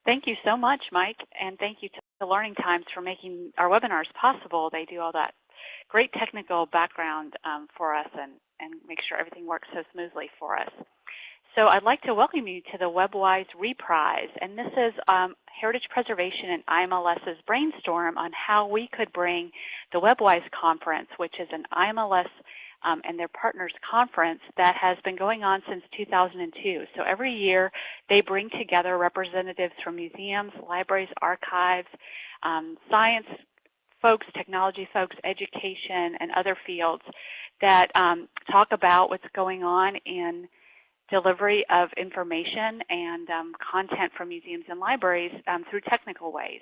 Thank you so much, Mike, and thank you to Learning Times for making our webinars possible. They do all that great technical background for us and make sure everything works so smoothly for us. So I'd like to welcome you to the WebWise Reprise, and this is Heritage Preservation and IMLS's brainstorm on how we could bring the WebWise Conference, which is an IMLS and their partners conference that has been going on since 2002. So every year they bring together representatives from museums, libraries, archives, science folks, technology folks, education, and other fields that talk about what's going on in delivery of information and content from museums and libraries through technical ways.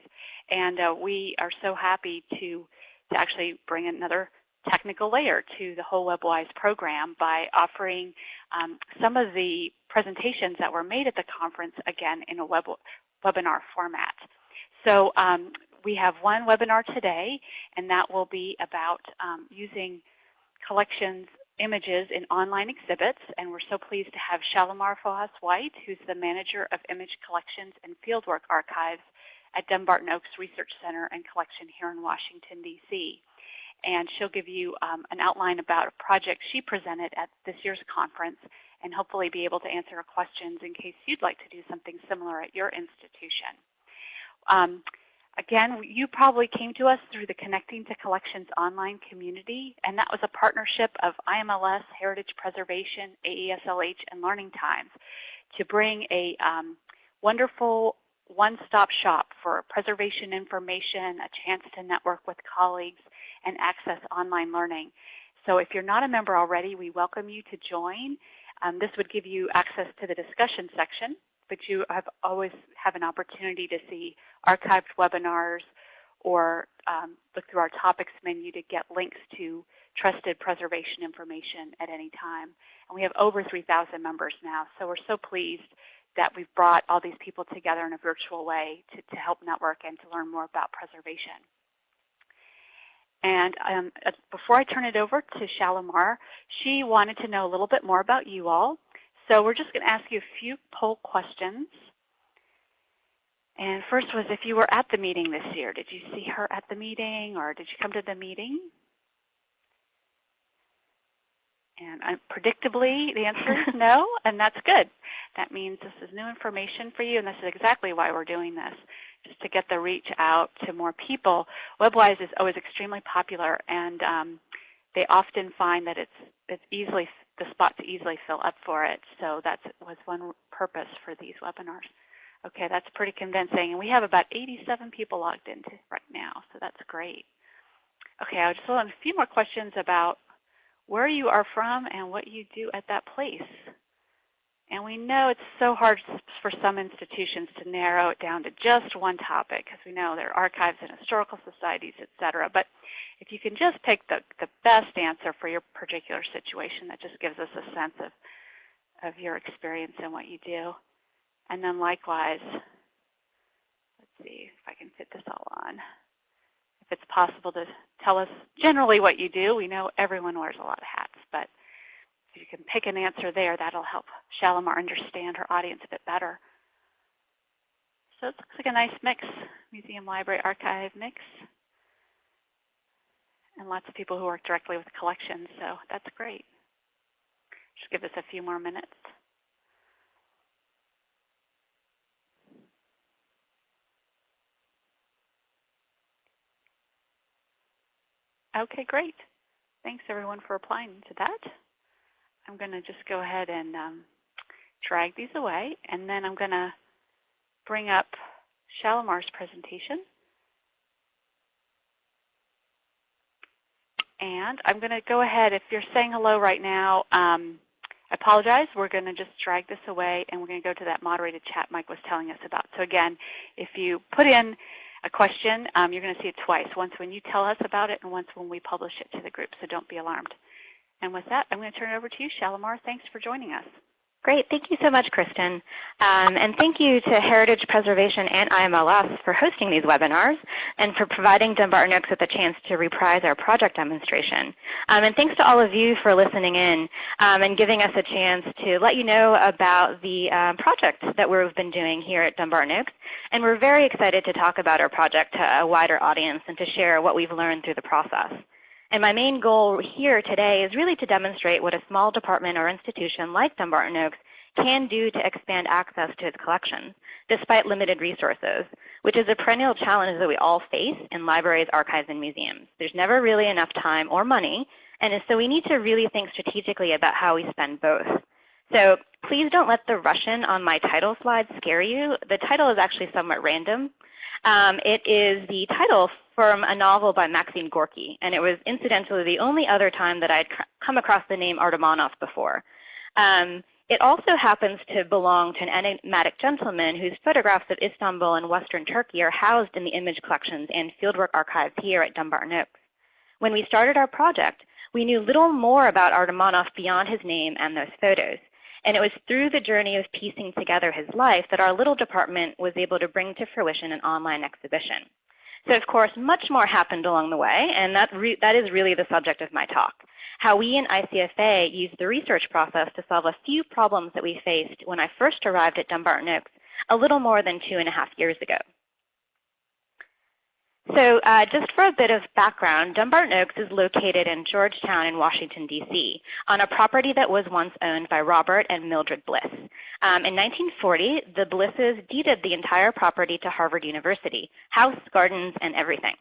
And we are so happy to actually bring another technical layer to the whole WebWise program by offering some of the presentations that were made at the conference, again, in a webinar format. So we have one webinar today, and that will be about using collections images in online exhibits, and we're so pleased to have Shalimar White, who's the Manager of Image Collections and Fieldwork Archives at Dumbarton Oaks Research Center and Collection here in Washington, D.C. And she'll give you an outline about a project she presented at this year's conference and hopefully be able to answer her questions in case you'd like to do something similar at your institution. Again, you probably came to us through the Connecting to Collections online community, and that was a partnership of IMLS, Heritage Preservation, AESLH, and Learning Times to bring a wonderful one-stop shop for preservation information, a chance to network with colleagues, and access online learning. So if you're not a member already, we welcome you to join. This would give you access to the discussion section, but you always have an opportunity to see archived webinars or look through our topics menu to get links to trusted preservation information at any time. And we have over 3,000 members now, so we're so pleased that we've brought all these people together in a virtual way to help network and to learn more about preservation. And before I turn it over to Shalimar, she wanted to know a little bit more about you all. So we're just going to ask you a few poll questions. And first was if you were at the meeting this year. Did you see her at the meeting, or did you come to the meeting? And predictably, the answer is no, and that's good. That means this is new information for you, and this is exactly why we're doing this, just to get the reach out to more people. WebWise is always extremely popular, and they often find that it's easily the spot to easily fill up for it. So that was one purpose for these webinars. Okay, that's pretty convincing. And we have about 87 people logged in right now, so that's great. Okay, I'll just have a few more questions about where you are from and what you do at that place. And we know it's so hard for some institutions to narrow it down to just one topic, because we know there are archives and historical societies, et cetera. But if you can just pick the best answer for your particular situation, that just gives us a sense of your experience and what you do. And then likewise, let's see if I can fit this all on. If it's possible to tell us generally what you do. We know everyone wears a lot of hats, but if you can pick an answer there, that'll help Shalimar understand her audience a bit better. So it looks like a nice mix, museum, library, archive mix, and lots of people who work directly with collections, so that's great. Just give us a few more minutes. Okay, great. Thanks, everyone, for applying to that. I'm going to just go ahead and drag these away, and then I'm going to bring up Shalimar's presentation. And I'm going to go ahead, if you're saying hello right now, I apologize. We're going to just drag this away, and we're going to go to that moderated chat Mike was telling us about. So again, if you put in a question, you're going to see it twice, once when you tell us about it and once when we publish it to the group, so don't be alarmed. And with that, I'm going to turn it over to you, Shalimar. Thanks for joining us. Great. Thank you so much, Kristen. And thank you to Heritage Preservation and IMLS for hosting these webinars and for providing Dumbarton Oaks with a chance to reprise our project demonstration. And thanks to all of you for listening in and giving us a chance to let you know about the project that we've been doing here at Dumbarton Oaks. And we're very excited to talk about our project to a wider audience and to share what we've learned through the process. And my main goal here today is really to demonstrate what a small department or institution like Dumbarton Oaks can do to expand access to its collections, despite limited resources, which is a perennial challenge that we all face in libraries, archives, and museums. There's never really enough time or money, and so we need to really think strategically about how we spend both. So please don't let the Russian on my title slide scare you. The title is actually somewhat random. It is the title from a novel by Maxim Gorky, and it was incidentally the only other time that I'd come across the name Artamonoff before. It also happens to belong to an enigmatic gentleman whose photographs of Istanbul and Western Turkey are housed in the image collections and fieldwork archives here at Dumbarton Oaks. When we started our project, we knew little more about Artamonoff beyond his name and those photos. And it was through the journey of piecing together his life that our little department was able to bring to fruition an online exhibition. So, of course, much more happened along the way, and that is really the subject of my talk, how we in ICFA used the research process to solve a few problems that we faced when I first arrived at Dumbarton Oaks a little more than 2.5 years ago. So just for a bit of background, Dumbarton Oaks is located in Georgetown in Washington, D.C., on a property that was once owned by Robert and Mildred Bliss. In 1940, the Blisses deeded the entire property to Harvard University, house, gardens, and everything.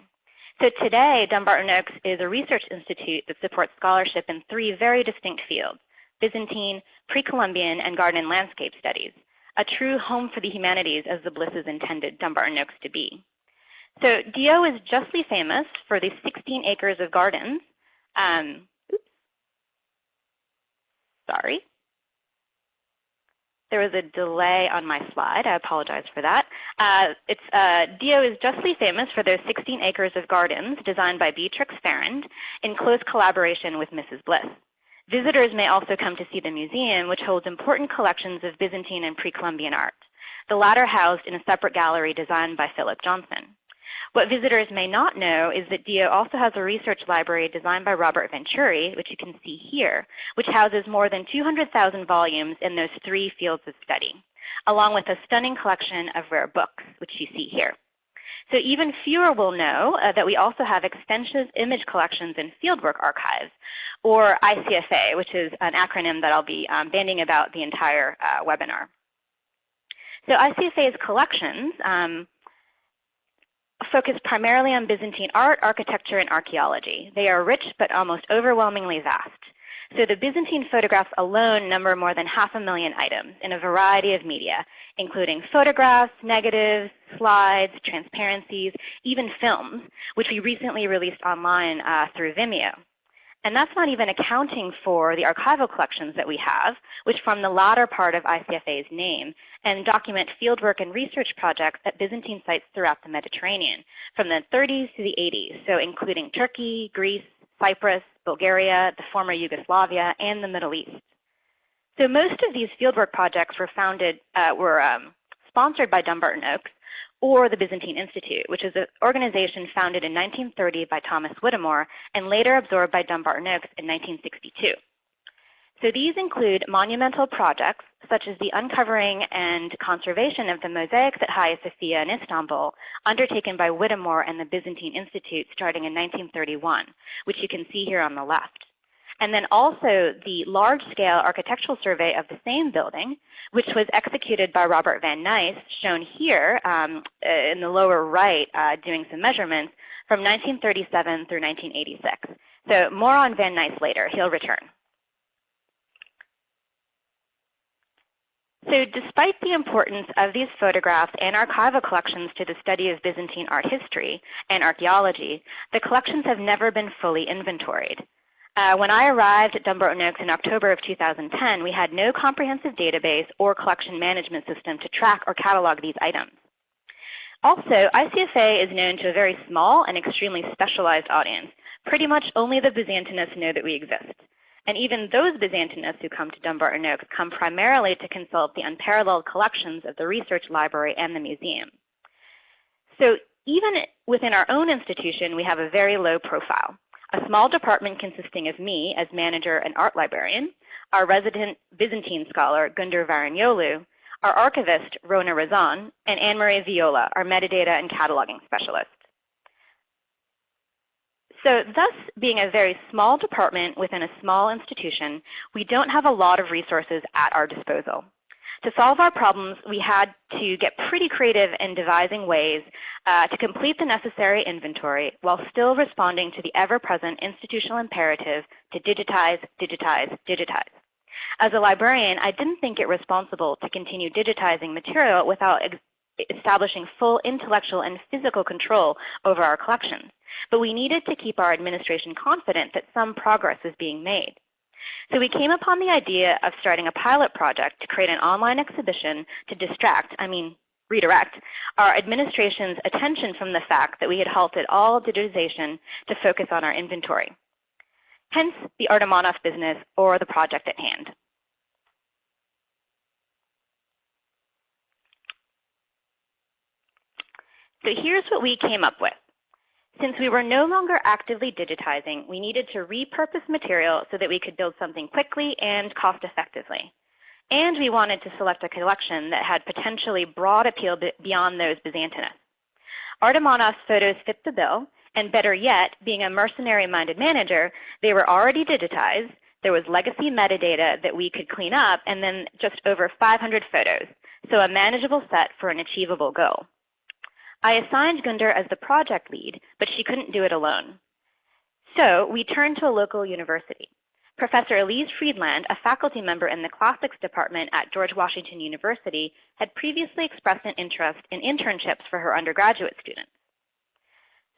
So today, Dumbarton Oaks is a research institute that supports scholarship in 3 very distinct fields: Byzantine, pre-Columbian, and garden and landscape studies, a true home for the humanities as the Blisses intended Dumbarton Oaks to be. So DO is justly famous for the 16 acres of gardens. Sorry. There was a delay on my slide. I apologize for that. DO is justly famous for those 16 acres of gardens designed by Beatrix Farrand in close collaboration with Mrs. Bliss. Visitors may also come to see the museum, which holds important collections of Byzantine and pre-Columbian art, the latter housed in a separate gallery designed by Philip Johnson. What visitors may not know is that DO also has a research library designed by Robert Venturi, which you can see here, which houses more than 200,000 volumes in those 3 fields of study, along with a stunning collection of rare books, which you see here. So even fewer will know that we also have extensive image collections and fieldwork archives, or ICFA, which is an acronym that I'll be bandying about the entire webinar. So ICFA's collections focus primarily on Byzantine art, architecture, and archaeology. They are rich but almost overwhelmingly vast. So the Byzantine photographs alone number more than 500,000 items in a variety of media, including photographs, negatives, slides, transparencies, even films, which we recently released online through Vimeo. And that's not even accounting for the archival collections that we have, which form the latter part of ICFA's name and document fieldwork and research projects at Byzantine sites throughout the Mediterranean, from the 30s to the 80s, so including Turkey, Greece, Cyprus, Bulgaria, the former Yugoslavia, and the Middle East. So most of these fieldwork projects were sponsored by Dumbarton Oaks, or the Byzantine Institute, which is an organization founded in 1930 by Thomas Whittemore and later absorbed by Dumbarton Oaks in 1962. So these include monumental projects such as the uncovering and conservation of the mosaics at Hagia Sophia in Istanbul, undertaken by Whittemore and the Byzantine Institute starting in 1931, which you can see here on the left. And then also the large-scale architectural survey of the same building, which was executed by Robert Van Nice, shown here in the lower right, doing some measurements from 1937 through 1986. So more on Van Nice later. He'll return. So despite the importance of these photographs and archival collections to the study of Byzantine art history and archaeology, the collections have never been fully inventoried. When I arrived at Dumbarton Oaks in October of 2010, we had no comprehensive database or collection management system to track or catalog these items. Also, ICFA is known to a very small and extremely specialized audience. Pretty much only the Byzantinists know that we exist. And even those Byzantinists who come to Dumbarton Oaks come primarily to consult the unparalleled collections of the research library and the museum. So even within our own institution, we have a very low profile. A small department consisting of me as manager and art librarian, our resident Byzantine scholar, Gundar Varaniolu, our archivist, Rona Razan, and Anne-Marie Viola, our metadata and cataloging specialist. So thus, being a very small department within a small institution, we don't have a lot of resources at our disposal. To solve our problems, we had to get pretty creative in devising ways to complete the necessary inventory while still responding to the ever-present institutional imperative to digitize, digitize, digitize. As a librarian, I didn't think it responsible to continue digitizing material without establishing full intellectual and physical control over our collections. But we needed to keep our administration confident that some progress was being made. So we came upon the idea of starting a pilot project to create an online exhibition to redirect our administration's attention from the fact that we had halted all digitization to focus on our inventory. Hence the Artamonoff business, or the project at hand. So here's what we came up with. Since we were no longer actively digitizing, we needed to repurpose material so that we could build something quickly and cost-effectively. And we wanted to select a collection that had potentially broad appeal beyond those Byzantinists. Artamonoff's photos fit the bill, and better yet, being a mercenary-minded manager, they were already digitized, there was legacy metadata that we could clean up, and then just over 500 photos, so a manageable set for an achievable goal. I assigned Gundar as the project lead, but she couldn't do it alone. So we turned to a local university. Professor Elise Friedland, a faculty member in the classics department at George Washington University, had previously expressed an interest in internships for her undergraduate students.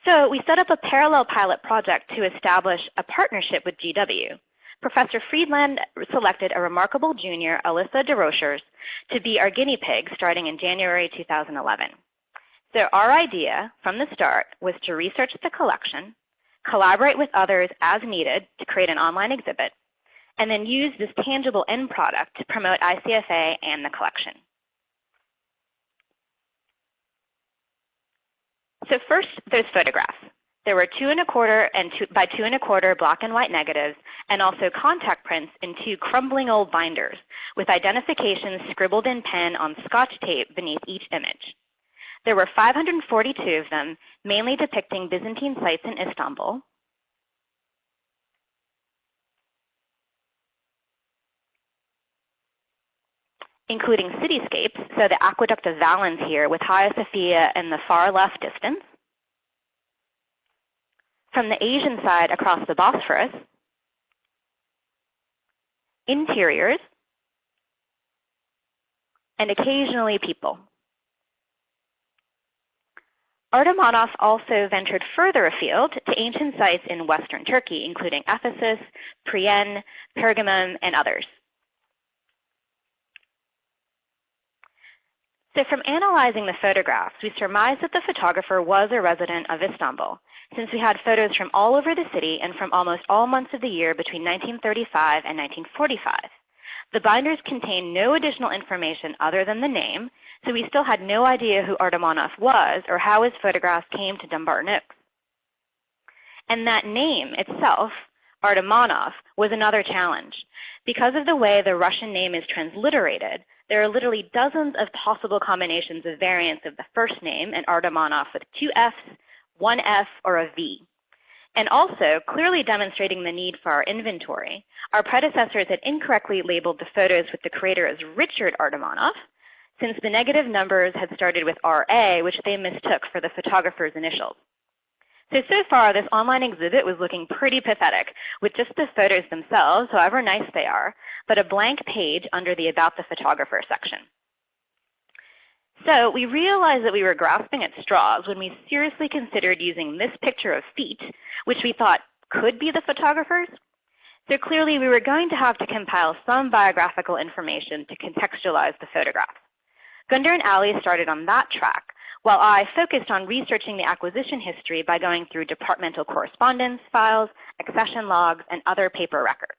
So we set up a parallel pilot project to establish a partnership with GW. Professor Friedland selected a remarkable junior, Alyssa DeRochers, to be our guinea pig starting in January 2011. So our idea from the start was to research the collection, collaborate with others as needed to create an online exhibit, and then use this tangible end product to promote ICFA and the collection. So first, there's photographs. There were 2¼ and 2x2¼ black and white negatives, and also contact prints in 2 crumbling old binders with identifications scribbled in pen on Scotch tape beneath each image. There were 542 of them, mainly depicting Byzantine sites in Istanbul, including cityscapes, so the Aqueduct of Valens here with Hagia Sophia in the far left distance, from the Asian side across the Bosphorus, interiors, and occasionally people. Artamonoff also ventured further afield to ancient sites in western Turkey, including Ephesus, Priene, Pergamum, and others. So from analyzing the photographs, we surmised that the photographer was a resident of Istanbul, since we had photos from all over the city and from almost all months of the year between 1935 and 1945. The binders contained no additional information other than the name, so we still had no idea who Artamonoff was or how his photographs came to Dumbarton Oaks. And that name itself, Artamonoff, was another challenge. Because of the way the Russian name is transliterated, there are literally dozens of possible combinations of variants of the first name and Artamonoff with 2 Fs, 1 F, or a V. And also, clearly demonstrating the need for our inventory, our predecessors had incorrectly labeled the photos with the creator as Richard Artamonoff, since the negative numbers had started with RA, which they mistook for the photographer's initials. So far, this online exhibit was looking pretty pathetic, with just the photos themselves, however nice they are, but a blank page under the About the Photographer section. So we realized that we were grasping at straws when we seriously considered using this picture of feet, which we thought could be the photographer's. So clearly we were going to have to compile some biographical information to contextualize the photographs. Gundar and Ali started on that track, while I focused on researching the acquisition history by going through departmental correspondence files, accession logs, and other paper records.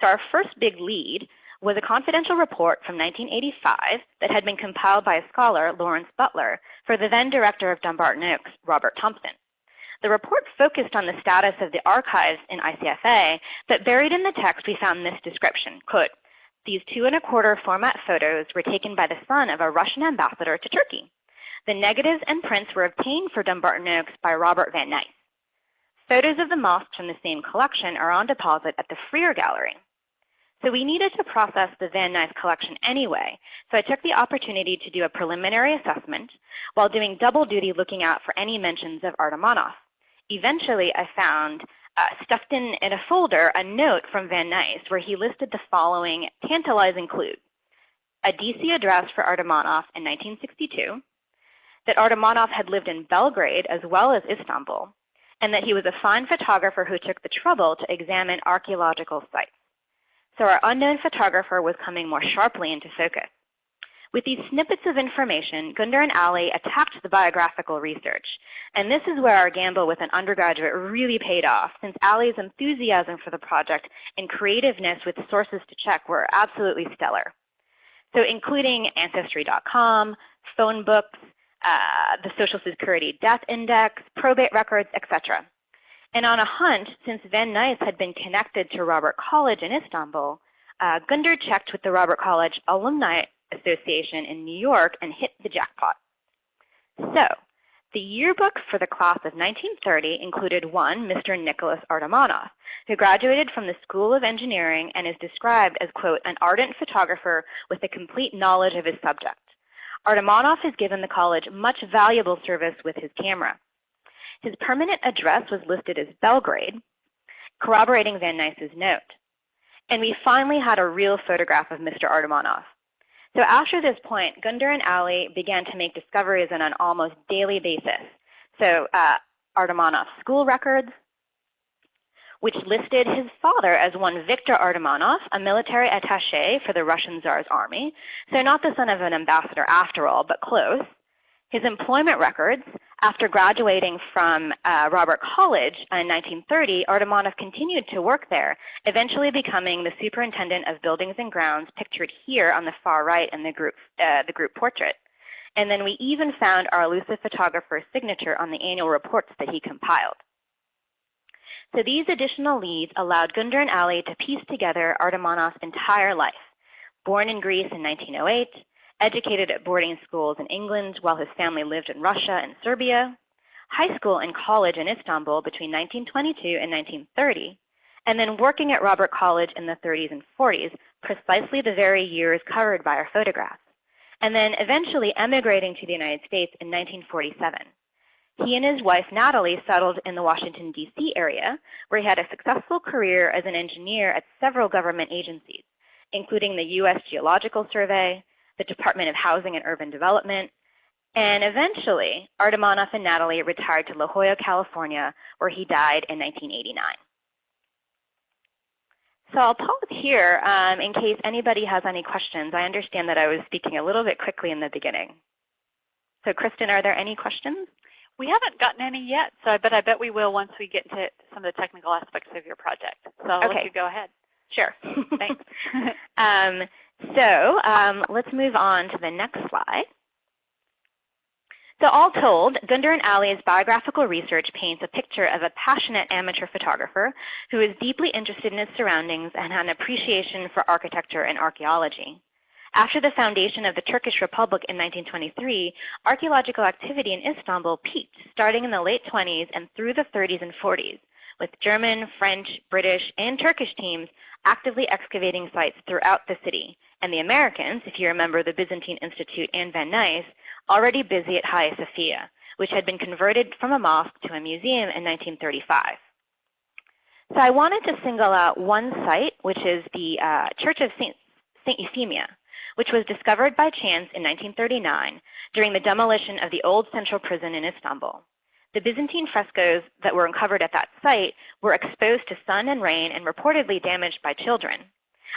So our first big lead was a confidential report from 1985 that had been compiled by a scholar, Lawrence Butler, for the then director of Dumbarton Oaks, Robert Thompson. The report focused on the status of the archives in ICFA, but buried in the text we found this description, quote, "These 2¼ format photos were taken by the son of a Russian ambassador to Turkey. The negatives and prints were obtained for Dumbarton Oaks by Robert Van Nice. Photos of the mosques from the same collection are on deposit at the Freer Gallery." So we needed to process the Van Nice collection anyway, so I took the opportunity to do a preliminary assessment while doing double duty looking out for any mentions of Artamonoff. Eventually, I found, stuffed in a folder, a note from Van Nice where he listed the following tantalizing clues: a DC address for Artamonoff in 1962, that Artamonoff had lived in Belgrade as well as Istanbul, and that he was a fine photographer who took the trouble to examine archaeological sites. So our unknown photographer was coming more sharply into focus. With these snippets of information, Gundar and Ali attacked the biographical research. And this is where our gamble with an undergraduate really paid off, since Ali's enthusiasm for the project and creativeness with sources to check were absolutely stellar. So including Ancestry.com, phone books, the Social Security Death Index, probate records, etc. And on a hunt, since Van Nice had been connected to Robert College in Istanbul, Gundar checked with the Robert College Alumni Association in New York and hit the jackpot. So the yearbook for the class of 1930 included one Mr. Nicholas Artamonoff, who graduated from the School of Engineering and is described as, quote, "an ardent photographer with a complete knowledge of his subject. Artamonoff has given the college much valuable service with his camera." His permanent address was listed as Belgrade, corroborating Van Nice's note. And we finally had a real photograph of Mr. Artamonoff. So after this point, Gundar and Ali began to make discoveries on an almost daily basis. So Artamonoff's school records, which listed his father as one Viktor Artamonoff, a military attaché for the Russian Tsar's army. So not the son of an ambassador after all, but close. His employment records: after graduating from Robert College in 1930, Artamonoff continued to work there, eventually becoming the superintendent of buildings and grounds, pictured here on the far right in the group portrait. And then we even found our elusive photographer's signature on the annual reports that he compiled. So these additional leads allowed Gundar and Ali to piece together Artamonoff's entire life. Born in Greece in 1908, educated at boarding schools in England while his family lived in Russia and Serbia, high school and college in Istanbul between 1922 and 1930, and then working at Robert College in the 30s and 40s, precisely the very years covered by our photographs, and then eventually emigrating to the United States in 1947. He and his wife, Natalie, settled in the Washington, D.C. area, where he had a successful career as an engineer at several government agencies, including the U.S. Geological Survey, the Department of Housing and Urban Development, and eventually, Artamonoff and Natalie retired to La Jolla, California, where he died in 1989. So I'll pause here in case anybody has any questions. I understand that I was speaking a little bit quickly in the beginning. So Kristen, are there any questions? We haven't gotten any yet, but I bet we will once we get into some of the technical aspects of your project. So I'll let you go ahead. Sure. Thanks. Let's move on to the next slide. So all told, Gundar and Ali's biographical research paints a picture of a passionate amateur photographer who is deeply interested in his surroundings and had an appreciation for architecture and archaeology. After the foundation of the Turkish Republic in 1923, archaeological activity in Istanbul peaked starting in the late 20s and through the 30s and 40s, with German, French, British, and Turkish teams actively excavating sites throughout the city, and the Americans, if you remember the Byzantine Institute and Van Nice, already busy at Hagia Sophia, which had been converted from a mosque to a museum in 1935. So I wanted to single out one site, which is the Church of St. Euphemia, which was discovered by chance in 1939 during the demolition of the old central prison in Istanbul. The Byzantine frescoes that were uncovered at that site were exposed to sun and rain and reportedly damaged by children,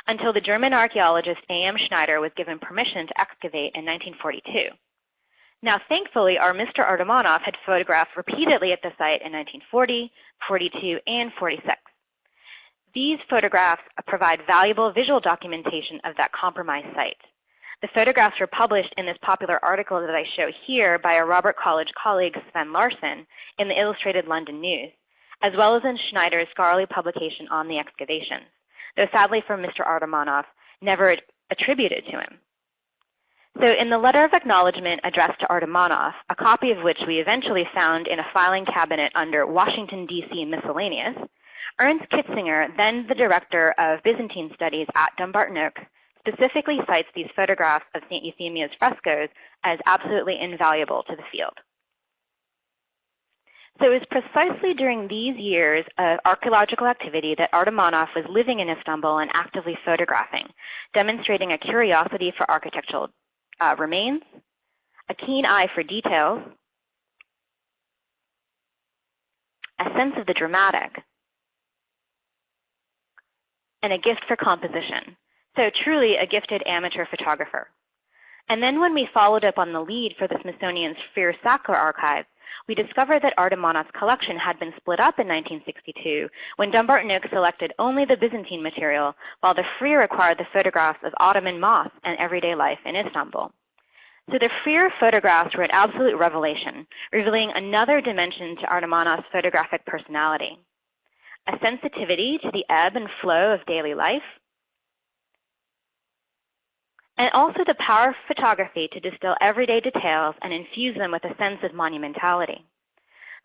until the German archaeologist A.M. Schneider was given permission to excavate in 1942. Now, thankfully, our Mr. Artamonoff had photographed repeatedly at the site in 1940, 42, and 46. These photographs provide valuable visual documentation of that compromised site. The photographs were published in this popular article that I show here by a Robert College colleague, Sven Larsson, in the Illustrated London News, as well as in Schneider's scholarly publication on the excavations, though sadly for Mr. Artamonoff, never attributed to him. So in the letter of acknowledgement addressed to Artamonoff, a copy of which we eventually found in a filing cabinet under Washington, D.C. Miscellaneous, Ernst Kitzinger, then the director of Byzantine Studies at Dumbarton Oaks, specifically cites these photographs of St. Euphemia's frescoes as absolutely invaluable to the field. So it was precisely during these years of archaeological activity that Artamonoff was living in Istanbul and actively photographing, demonstrating a curiosity for architectural remains, a keen eye for details, a sense of the dramatic, and a gift for composition. So truly a gifted amateur photographer. And then when we followed up on the lead for the Smithsonian's Freer-Sackler archive, we discovered that Artamonoff's collection had been split up in 1962 when Dumbarton Oaks selected only the Byzantine material, while the Freer acquired the photographs of Ottoman moth and everyday life in Istanbul. So the Freer photographs were an absolute revelation, revealing another dimension to Artamonoff's photographic personality, a sensitivity to the ebb and flow of daily life, and also the power of photography to distill everyday details and infuse them with a sense of monumentality.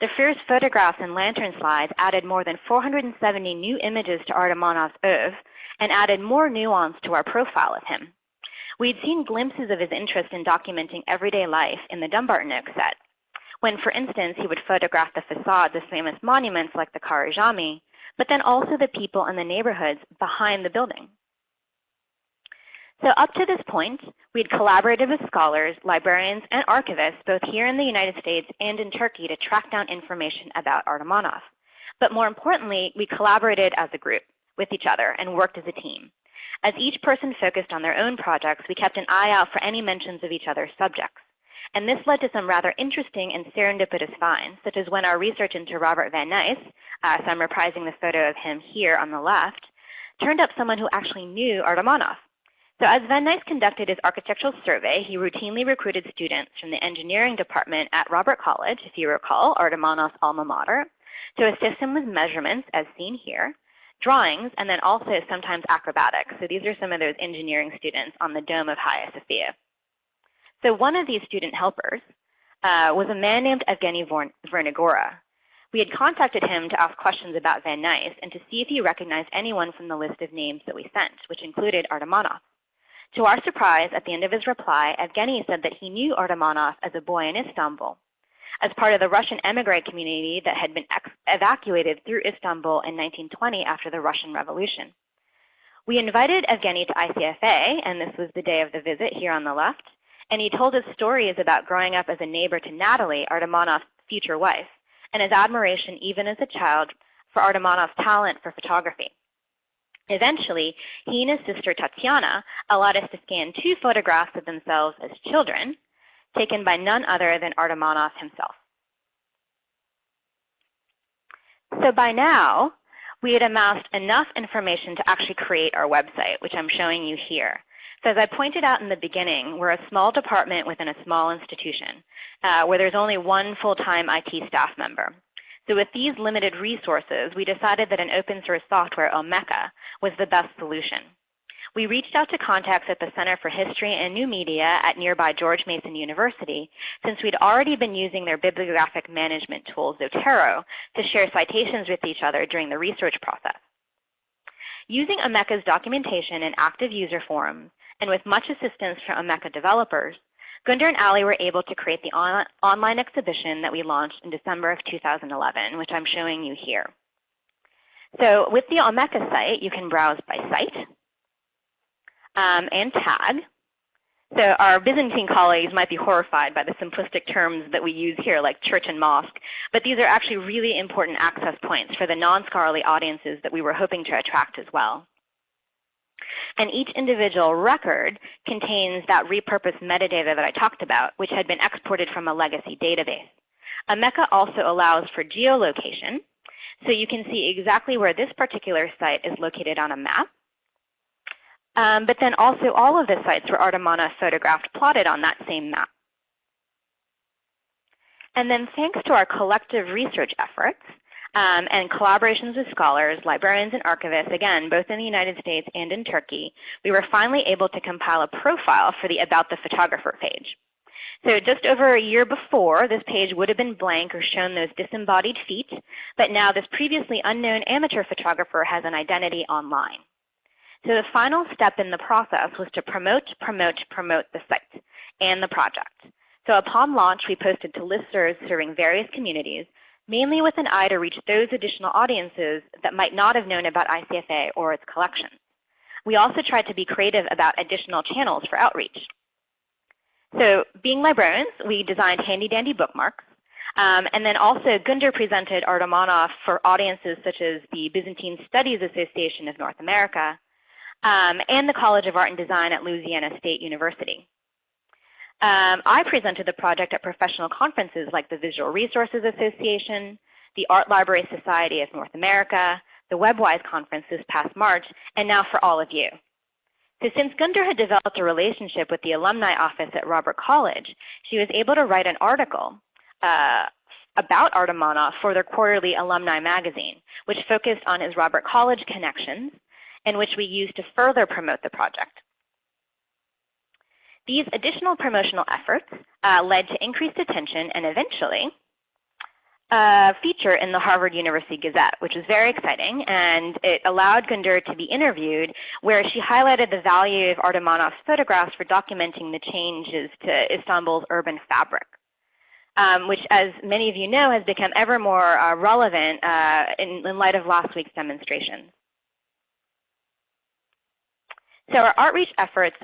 The Freer's photographs and lantern slides added more than 470 new images to Artamonoff's oeuvre and added more nuance to our profile of him. We'd seen glimpses of his interest in documenting everyday life in the Dumbarton Oaks set, when, for instance, he would photograph the facades of famous monuments like the Karajami, but then also the people and the neighborhoods behind the building. So up to this point, we had collaborated with scholars, librarians, and archivists, both here in the United States and in Turkey, to track down information about Artamonoff. But more importantly, we collaborated as a group with each other and worked as a team. As each person focused on their own projects, we kept an eye out for any mentions of each other's subjects. And this led to some rather interesting and serendipitous finds, such as when our research into Robert Van Nuys, so I'm reprising the photo of him here on the left, turned up someone who actually knew Artamonoff. So as Van Nuys conducted his architectural survey, he routinely recruited students from the engineering department at Robert College, if you recall, Artamonoff's alma mater, to assist him with measurements, as seen here, drawings, and then also sometimes acrobatics. So these are some of those engineering students on the dome of Hagia Sophia. So one of these student helpers was a man named Evgeny Vernigora. We had contacted him to ask questions about Van Nuys and to see if he recognized anyone from the list of names that we sent, which included Artamonoff. To our surprise, at the end of his reply, Evgeny said that he knew Artamonoff as a boy in Istanbul, as part of the Russian emigre community that had been evacuated through Istanbul in 1920 after the Russian Revolution. We invited Evgeny to ICFA, and this was the day of the visit here on the left, and he told us stories about growing up as a neighbor to Natalie, Artamonoff's future wife, and his admiration even as a child for Artamonoff's talent for photography. Eventually, he and his sister Tatiana allowed us to scan 2 photographs of themselves as children, taken by none other than Artamonoff himself. So by now, we had amassed enough information to actually create our website, which I'm showing you here. So as I pointed out in the beginning, we're a small department within a small institution where there's only one full-time IT staff member. So with these limited resources, we decided that an open source software, Omeka, was the best solution. We reached out to contacts at the Center for History and New Media at nearby George Mason University, since we'd already been using their bibliographic management tool, Zotero, to share citations with each other during the research process. Using Omeka's documentation and active user forums, and with much assistance from Omeka developers, Gunder and Ali were able to create the online exhibition that we launched in December of 2011, which I'm showing you here. So with the Omeka site, you can browse by site and tag. So our Byzantine colleagues might be horrified by the simplistic terms that we use here, like church and mosque, but these are actually really important access points for the non-scholarly audiences that we were hoping to attract as well. And each individual record contains that repurposed metadata that I talked about, which had been exported from a legacy database. Omeka also allows for geolocation. So you can see exactly where this particular site is located on a map. But then also all of the sites were Artamonoff photographed plotted on that same map. And then thanks to our collective research efforts and collaborations with scholars, librarians, and archivists, again, both in the United States and in Turkey, we were finally able to compile a profile for the About the Photographer page. So just over a year before, this page would have been blank or shown those disembodied feet, but now this previously unknown amateur photographer has an identity online. So the final step in the process was to promote the site and the project. So upon launch, we posted to listservs serving various communities, mainly with an eye to reach those additional audiences that might not have known about ICFA or its collections. We also tried to be creative about additional channels for outreach. So being librarians, we designed handy-dandy bookmarks. And then also Gunder presented Artamonoff for audiences such as the Byzantine Studies Association of North America and the College of Art and Design at Louisiana State University. I presented the project at professional conferences like the Visual Resources Association, the Art Library Society of North America, the WebWise Conference this past March, and now for all of you. So since Gunder had developed a relationship with the alumni office at Robert College, she was able to write an article about Artamonoff for their quarterly alumni magazine, which focused on his Robert College connections and which we used to further promote the project. These additional promotional efforts led to increased attention and eventually a feature in the Harvard University Gazette, which was very exciting, and it allowed Gunder to be interviewed, where she highlighted the value of Artamonoff's photographs for documenting the changes to Istanbul's urban fabric, which, as many of you know, has become ever more relevant in light of last week's demonstrations. So our outreach efforts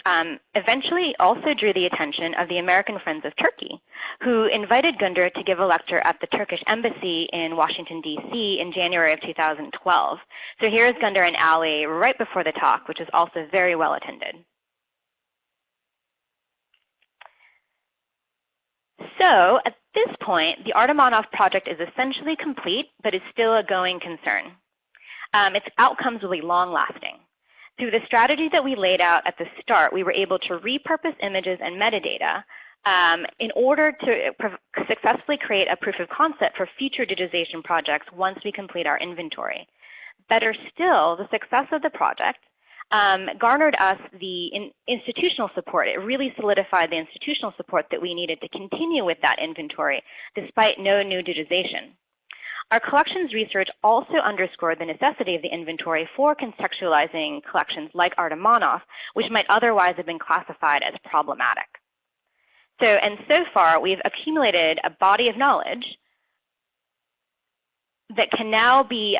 eventually also drew the attention of the American Friends of Turkey, who invited Gunder to give a lecture at the Turkish Embassy in Washington, D.C. in January of 2012. So here's Gunder and Ali right before the talk, which is also very well attended. So at this point, the Artamonoff project is essentially complete, but is still a going concern. Its outcomes will be long-lasting. Through the strategy that we laid out at the start, we were able to repurpose images and metadata in order to successfully create a proof of concept for future digitization projects once we complete our inventory. Better still, the success of the project garnered us the institutional support. It really solidified the institutional support that we needed to continue with that inventory despite no new digitization. Our collections research also underscored the necessity of the inventory for contextualizing collections like Artamonoff, which might otherwise have been classified as problematic. So far, we've accumulated a body of knowledge that can now be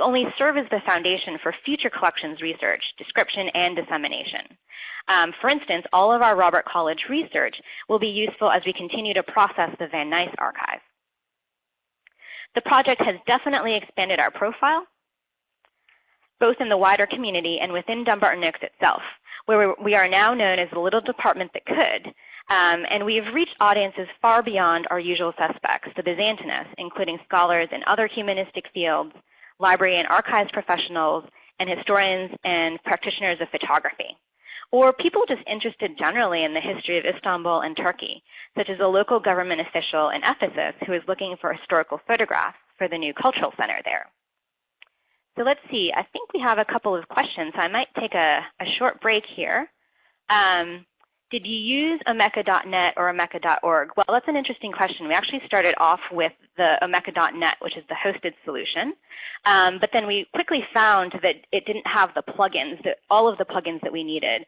only serve as the foundation for future collections research, description, and dissemination. For instance, all of our Robert College research will be useful as we continue to process the Van Nuys archive. The project has definitely expanded our profile, both in the wider community and within Dumbarton Oaks itself, where we are now known as the little department that could. And we have reached audiences far beyond our usual suspects, the Byzantinists, including scholars in other humanistic fields, library and archives professionals, and historians and practitioners of photography, or people just interested generally in the history of Istanbul and Turkey, such as a local government official in Ephesus who is looking for historical photographs for the new cultural center there. So let's see. I think we have a couple of questions, so I might take a short break here. Did you use Omeka.net or Omeka.org? Well, that's an interesting question. We actually started off with the Omeka.net, which is the hosted solution. But then we quickly found that it didn't have the plugins, all of the plugins that we needed.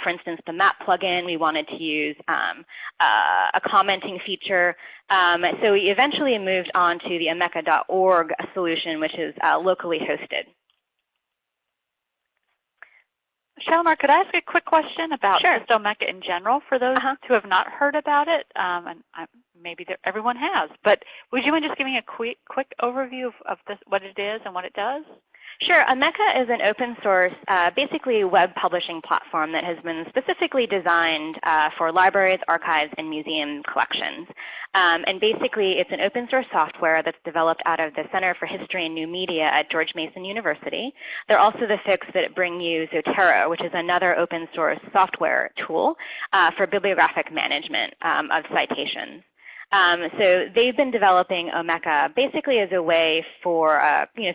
For instance, the map plugin, we wanted to use a commenting feature. So we eventually moved on to the Omeka.org solution, which is locally hosted. Shalimar, could I ask a quick question about Sure. just Omeka in general for those who have not heard about it? And maybe everyone has, but would you mind just giving a quick overview of this, what it is and what it does? Sure. Omeka is an open source, basically web publishing platform that has been specifically designed for libraries, archives, and museum collections. And basically, it's an open source software that's developed out of the Center for History and New Media at George Mason University. They're also the folks that bring you Zotero, which is another open source software tool for bibliographic management of citations. So they've been developing Omeka basically as a way for,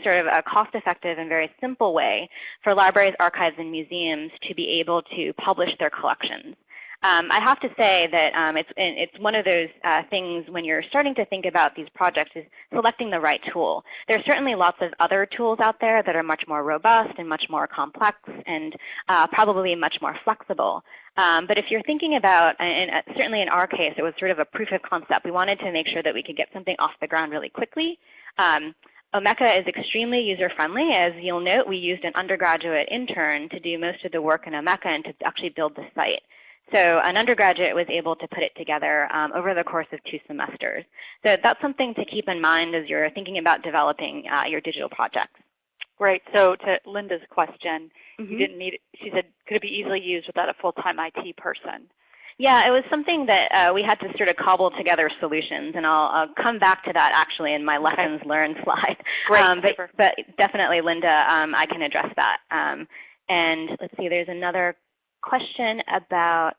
sort of a cost-effective and very simple way for libraries, archives, and museums to be able to publish their collections. I have to say that it's one of those things when you're starting to think about these projects is selecting the right tool. There are certainly lots of other tools out there that are much more robust and much more complex and probably much more flexible. But if you're thinking about, and certainly in our case, it was sort of a proof of concept. We wanted to make sure that we could get something off the ground really quickly. Omeka is extremely user-friendly. As you'll note, we used an undergraduate intern to do most of the work in Omeka and to actually build the site. So an undergraduate was able to put it together over the course of 2 semesters. So that's something to keep in mind as you're thinking about developing your digital projects. Great. So to Linda's question, you didn't need, she said, could it be easily used without a full-time IT person? Yeah, it was something that we had to sort of cobble together solutions, and I'll come back to that actually in my lessons learned slide. Great. But definitely, Linda, I can address that. And let's see, there's another question about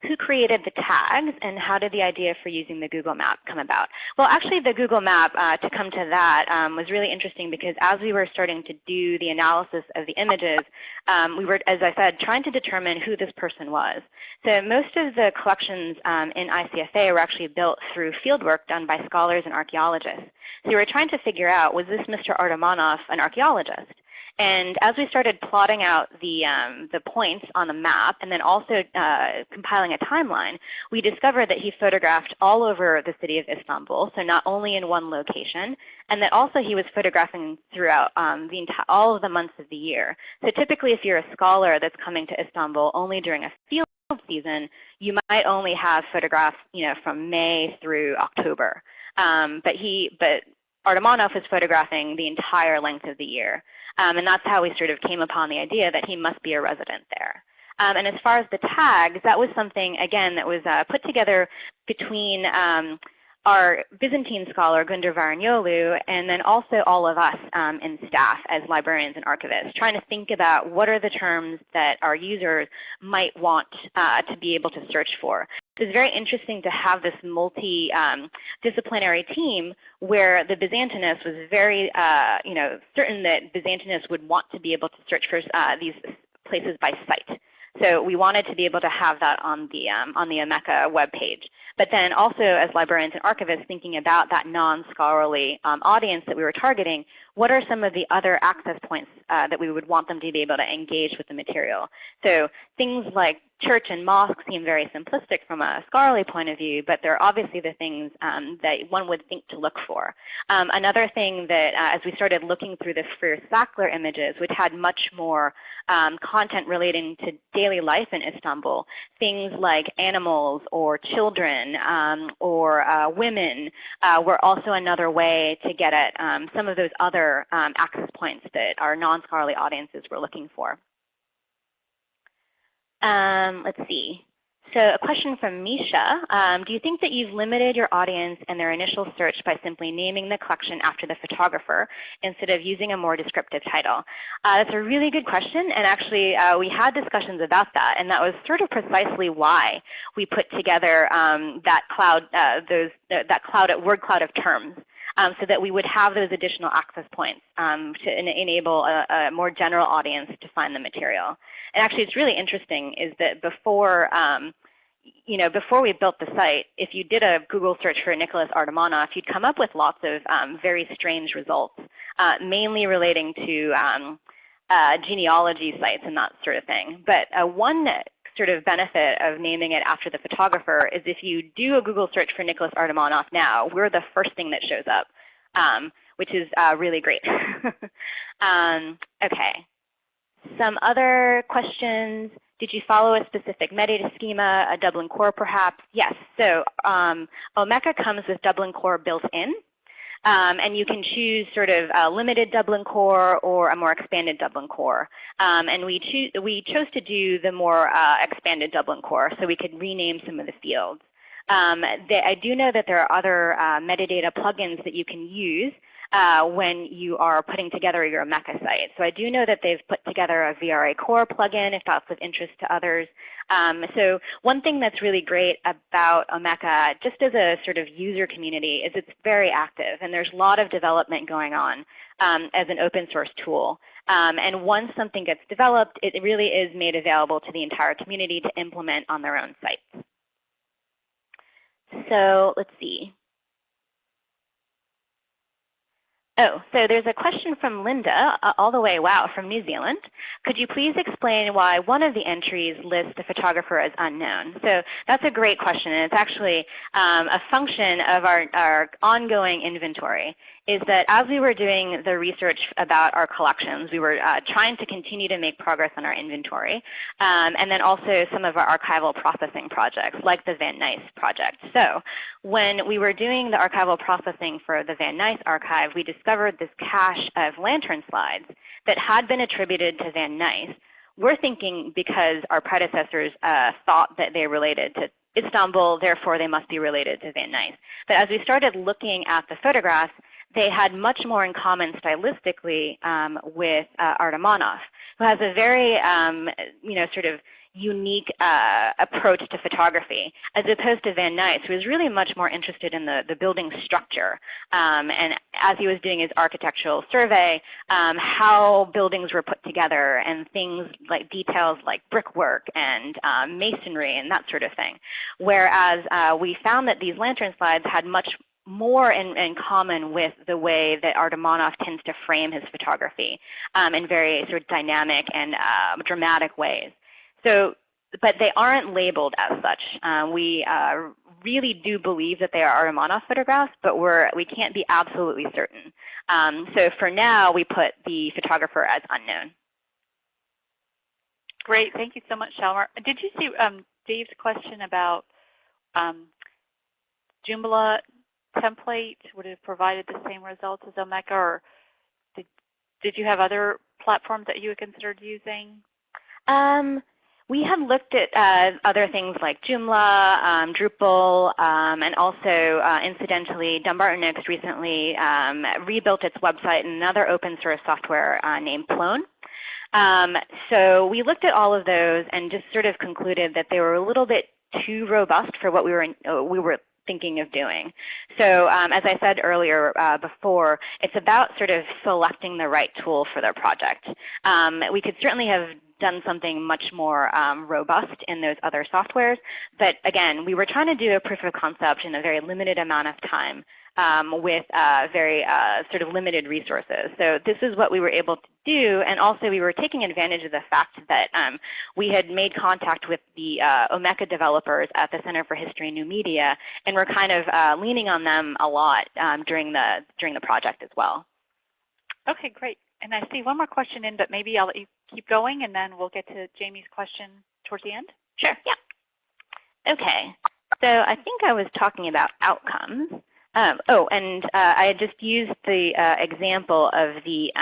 who created the tags and how did the idea for using the Google Map come about? Well, actually, the Google Map, to come to that, was really interesting because as we were starting to do the analysis of the images, we were, as I said, trying to determine who this person was. So most of the collections in ICFA were actually built through fieldwork done by scholars and archaeologists. So we were trying to figure out, was this Mr. Artamonoff an archaeologist? And as we started plotting out the points on the map and then also compiling a timeline, we discovered that he photographed all over the city of Istanbul, so not only in one location, and that also he was photographing throughout all of the months of the year. So typically if you're a scholar that's coming to Istanbul only during a field season, you might only have photographs from May through October. But Artamonoff was photographing the entire length of the year. And that's how we sort of came upon the idea that he must be a resident there. And as far as the tags, that was something, again, that was put together between our Byzantine scholar, Gundar Varaniolu, and then also all of us in staff as librarians and archivists, trying to think about what are the terms that our users might want to be able to search for. So it's very interesting to have this multi-disciplinary team where the Byzantinists was very certain that Byzantinists would want to be able to search for these places by site. So we wanted to be able to have that on the Omeka webpage. But then also as librarians and archivists thinking about that non-scholarly audience that we were targeting, what are some of the other access points that we would want them to be able to engage with the material? So things like church and mosque seem very simplistic from a scholarly point of view, but they're obviously the things that one would think to look for. Another thing that as we started looking through the Freer Sackler images, which had much more content relating to daily life in Istanbul, things like animals or children or women were also another way to get at some of those other access points that our non-scholarly audiences were looking for. Let's see. So a question from Misha. Do you think that you've limited your audience and their initial search by simply naming the collection after the photographer instead of using a more descriptive title? That's a really good question, and actually we had discussions about that, and that was sort of precisely why we put together that cloud, word cloud of terms. So that we would have those additional access points to enable a more general audience to find the material. And actually, it's really interesting is that before we built the site, if you did a Google search for Nicholas Artamonoff, you'd come up with lots of very strange results, mainly relating to genealogy sites and that sort of thing. But one sort of benefit of naming it after the photographer is if you do a Google search for Nicholas Artamonoff now, we're the first thing that shows up, which is really great. Okay. Some other questions. Did you follow a specific metadata schema, a Dublin core perhaps? Yes. So Omeka comes with Dublin core built in. And you can choose sort of a limited Dublin core or a more expanded Dublin core. And we chose to do the more expanded Dublin core so we could rename some of the fields. I do know that there are other metadata plugins that you can use when you are putting together your Omeka site. So I do know that they've put together a VRA core plugin if that's of interest to others. So one thing that's really great about Omeka, just as a sort of user community, is it's very active, and there's a lot of development going on as an open source tool. And once something gets developed, it really is made available to the entire community to implement on their own sites. So let's see. Oh, so there's a question from Linda, all the way, wow, from New Zealand. Could you please explain why one of the entries lists the photographer as unknown? So that's a great question, and it's actually a function of our ongoing inventory, is that as we were doing the research about our collections, we were trying to continue to make progress on our inventory, and then also some of our archival processing projects, like the Van Nuys project. So when we were doing the archival processing for the Van Nuys archive, we discovered this cache of lantern slides that had been attributed to Van Nuys. We're thinking because our predecessors thought that they related to Istanbul, therefore they must be related to Van Nuys. But as we started looking at the photographs, they had much more in common stylistically with Artamonoff, who has a very sort of unique approach to photography, as opposed to Van Nuys, who was really much more interested in the building structure. And as he was doing his architectural survey, how buildings were put together and things like details like brickwork and masonry and that sort of thing. Whereas we found that these lantern slides had much more in common with the way that Artamonoff tends to frame his photography in very sort of dynamic and dramatic ways. So, but they aren't labeled as such. We really do believe that they are Artamonoff photographs, but we can't be absolutely certain. So for now, we put the photographer as unknown. Great. Thank you so much, Shalimar. Did you see Dave's question about Joomla template would have provided the same results as Omeka, or did you have other platforms that you had considered using? We have looked at other things like Joomla, Drupal, and also, incidentally, Dumbarton Oaks recently rebuilt its website in another open source software named Plone. So we looked at all of those and just sort of concluded that they were a little bit too robust for what we were thinking of doing. So as I said earlier before, it's about sort of selecting the right tool for their project. We could certainly have done something much more robust in those other softwares, but again, we were trying to do a proof of concept in a very limited amount of time with very sort of limited resources. So this is what we were able to do, and also we were taking advantage of the fact that we had made contact with the Omeka developers at the Center for History and New Media, and we're kind of leaning on them a lot during the project as well. Okay, great. And I see one more question in, but maybe I'll let you keep going, and then we'll get to Jamie's question towards the end. Sure, yeah. Okay, so I think I was talking about outcomes. And I had just used the example of the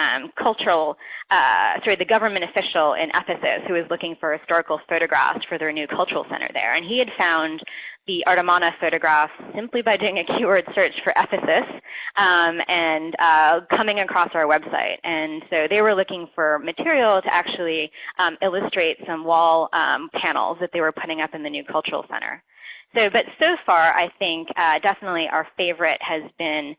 the government official in Ephesus who was looking for historical photographs for their new cultural center there. And he had found the Artamonoff photograph simply by doing a keyword search for Ephesus and coming across our website. And so they were looking for material to actually illustrate some wall panels that they were putting up in the new cultural center. But so far, I think definitely our favorite has been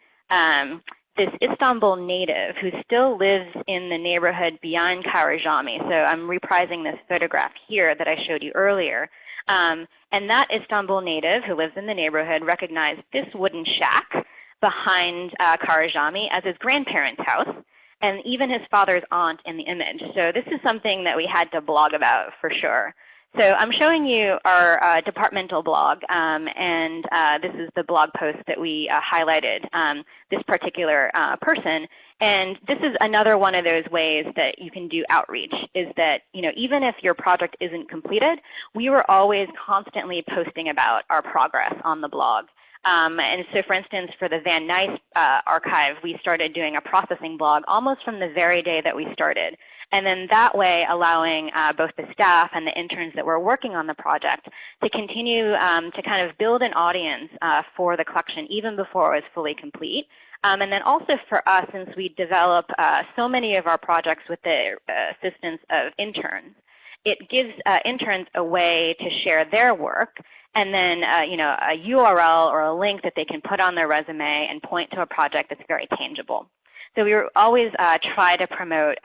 this Istanbul native who still lives in the neighborhood beyond Karajami. So I'm reprising this photograph here that I showed you earlier. And that Istanbul native who lives in the neighborhood recognized this wooden shack behind Karajami as his grandparents' house, and even his father's aunt in the image. So this is something that we had to blog about for sure. So I'm showing you our departmental blog, and this is the blog post that we highlighted this particular person. And this is another one of those ways that you can do outreach, is that even if your project isn't completed, we were always constantly posting about our progress on the blog. And so, for instance, for the Van Nuys archive, we started doing a processing blog almost from the very day that we started. And then that way allowing both the staff and the interns that were working on the project to continue to kind of build an audience for the collection even before it was fully complete. And then also for us, since we develop so many of our projects with the assistance of interns, it gives interns a way to share their work, and then you know, a URL or a link that they can put on their resume and point to a project that's very tangible. So we always try to promote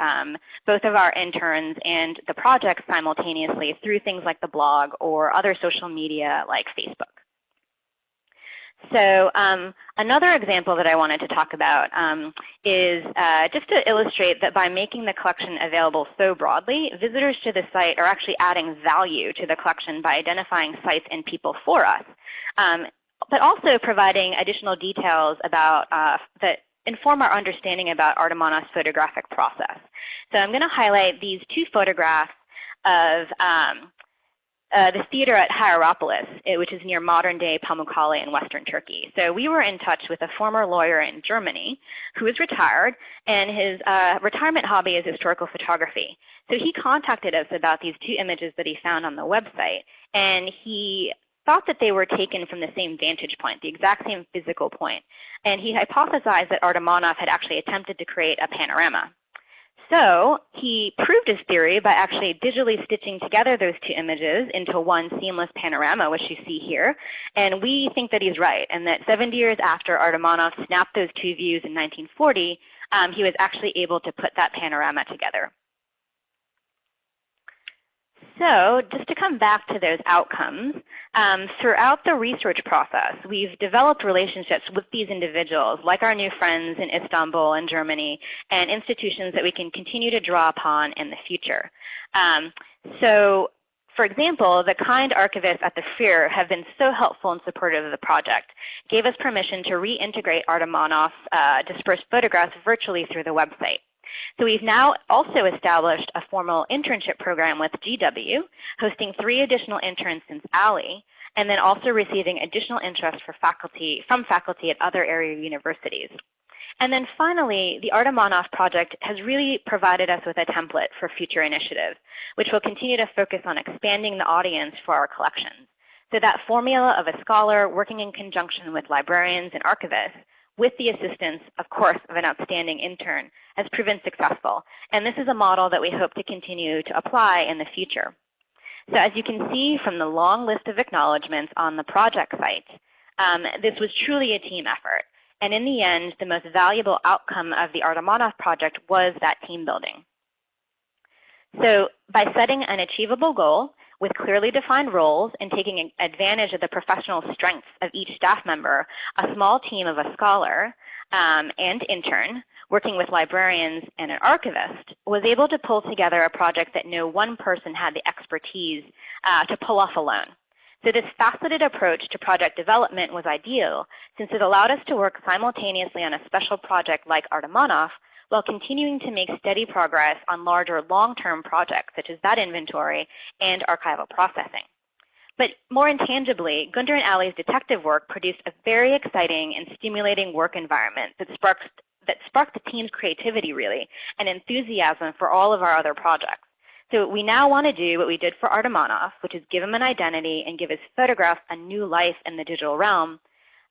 both of our interns and the project simultaneously through things like the blog or other social media like Facebook. So another example that I wanted to talk about is just to illustrate that by making the collection available so broadly, visitors to the site are actually adding value to the collection by identifying sites and people for us, but also providing additional details about that inform our understanding about Artamonoff's photographic process. So I'm going to highlight these two photographs of the theater at Hierapolis, which is near modern-day Pamukkale in western Turkey. So we were in touch with a former lawyer in Germany who is retired, and his retirement hobby is historical photography. So he contacted us about these two images that he found on the website, and he thought that they were taken from the same vantage point, the exact same physical point. And he hypothesized that Artamonoff had actually attempted to create a panorama. So he proved his theory by actually digitally stitching together those two images into one seamless panorama, which you see here. And we think that he's right, and that 70 years after Artamonoff snapped those two views in 1940, he was actually able to put that panorama together. So just to come back to those outcomes, throughout the research process, we've developed relationships with these individuals, like our new friends in Istanbul and Germany, and institutions that we can continue to draw upon in the future. So, for example, the kind archivists at the Fair have been so helpful and supportive of the project, gave us permission to reintegrate Artamonoff's dispersed photographs virtually through the website. So we've now also established a formal internship program with GW, hosting 3 additional interns since ALI, and then also receiving additional interest from faculty at other area universities. And then finally, the Artamonoff project has really provided us with a template for future initiatives, which will continue to focus on expanding the audience for our collections. So that formula of a scholar working in conjunction with librarians and archivists, with the assistance, of course, of an outstanding intern, has proven successful. And this is a model that we hope to continue to apply in the future. So as you can see from the long list of acknowledgments on the project site, this was truly a team effort. And in the end, the most valuable outcome of the Artamonoff project was that team building. So by setting an achievable goal with clearly defined roles and taking advantage of the professional strengths of each staff member, a small team of a scholar and intern working with librarians and an archivist was able to pull together a project that no one person had the expertise to pull off alone. So this faceted approach to project development was ideal since it allowed us to work simultaneously on a special project like Artamonoff while continuing to make steady progress on larger long-term projects such as that inventory and archival processing. But more intangibly, Gunder and Ali's detective work produced a very exciting and stimulating work environment that sparked the team's creativity, really, and enthusiasm for all of our other projects. So we now want to do what we did for Artamonoff, which is give him an identity and give his photographs a new life in the digital realm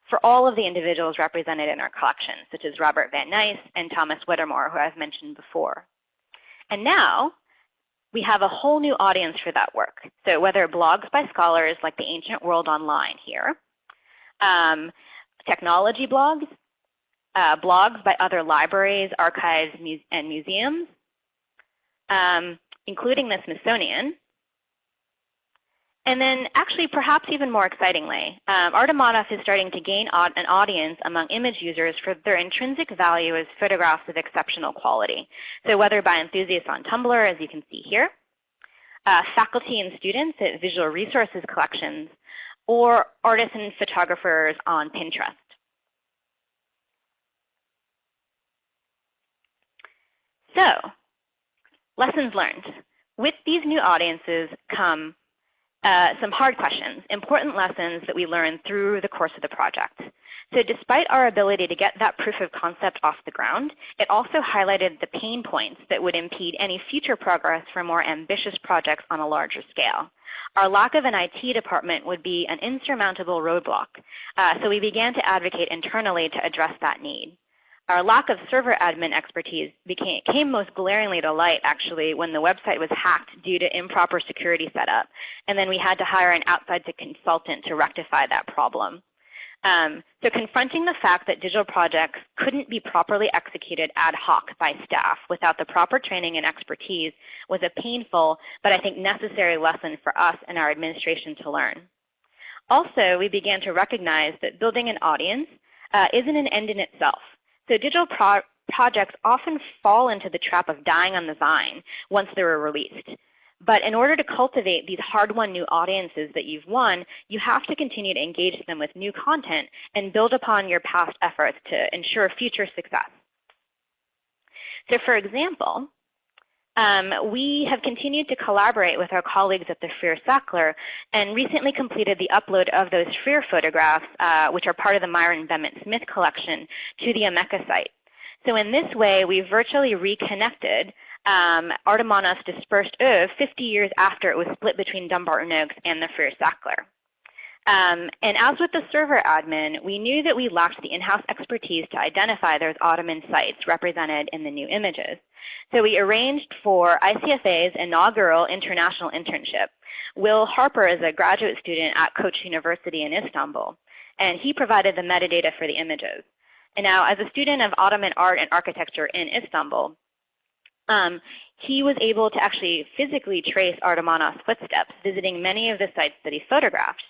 for all of the individuals represented in our collection, such as Robert Van Nuys and Thomas Whittemore, who I've mentioned before. And now we have a whole new audience for that work. So whether blogs by scholars like the Ancient World Online here, technology blogs, blogs by other libraries, archives, and museums, including the Smithsonian. And then actually, perhaps even more excitingly, Artamonoff is starting to gain an audience among image users for their intrinsic value as photographs of exceptional quality. So whether by enthusiasts on Tumblr, as you can see here, faculty and students at visual resources collections, or artists and photographers on Pinterest. So, lessons learned. With these new audiences come some hard questions, important lessons that we learned through the course of the project. So despite our ability to get that proof of concept off the ground, it also highlighted the pain points that would impede any future progress for more ambitious projects on a larger scale. Our lack of an IT department would be an insurmountable roadblock, so we began to advocate internally to address that need. Our lack of server admin expertise came most glaringly to light, actually, when the website was hacked due to improper security setup, and then we had to hire an outside consultant to rectify that problem. So confronting the fact that digital projects couldn't be properly executed ad hoc by staff without the proper training and expertise was a painful, but I think necessary lesson for us and our administration to learn. Also, we began to recognize that building an audience isn't an end in itself. So digital projects often fall into the trap of dying on the vine once they were released. But in order to cultivate these hard-won new audiences that you've won, you have to continue to engage them with new content and build upon your past efforts to ensure future success. So for example, we have continued to collaborate with our colleagues at the Freer Sackler and recently completed the upload of those Freer photographs, which are part of the Myron Bennett Smith collection, to the Omeka site. So in this way, we virtually reconnected Artamonoff's dispersed oeuvre 50 years after it was split between Dumbarton Oaks and the Freer Sackler. And as with the server admin, we knew that we lacked the in-house expertise to identify those Ottoman sites represented in the new images. So we arranged for ICFA's inaugural international internship. Will Harper is a graduate student at Koç University in Istanbul, and he provided the metadata for the images. And now, as a student of Ottoman art and architecture in Istanbul, he was able to actually physically trace Artamonoff's footsteps, visiting many of the sites that he photographed,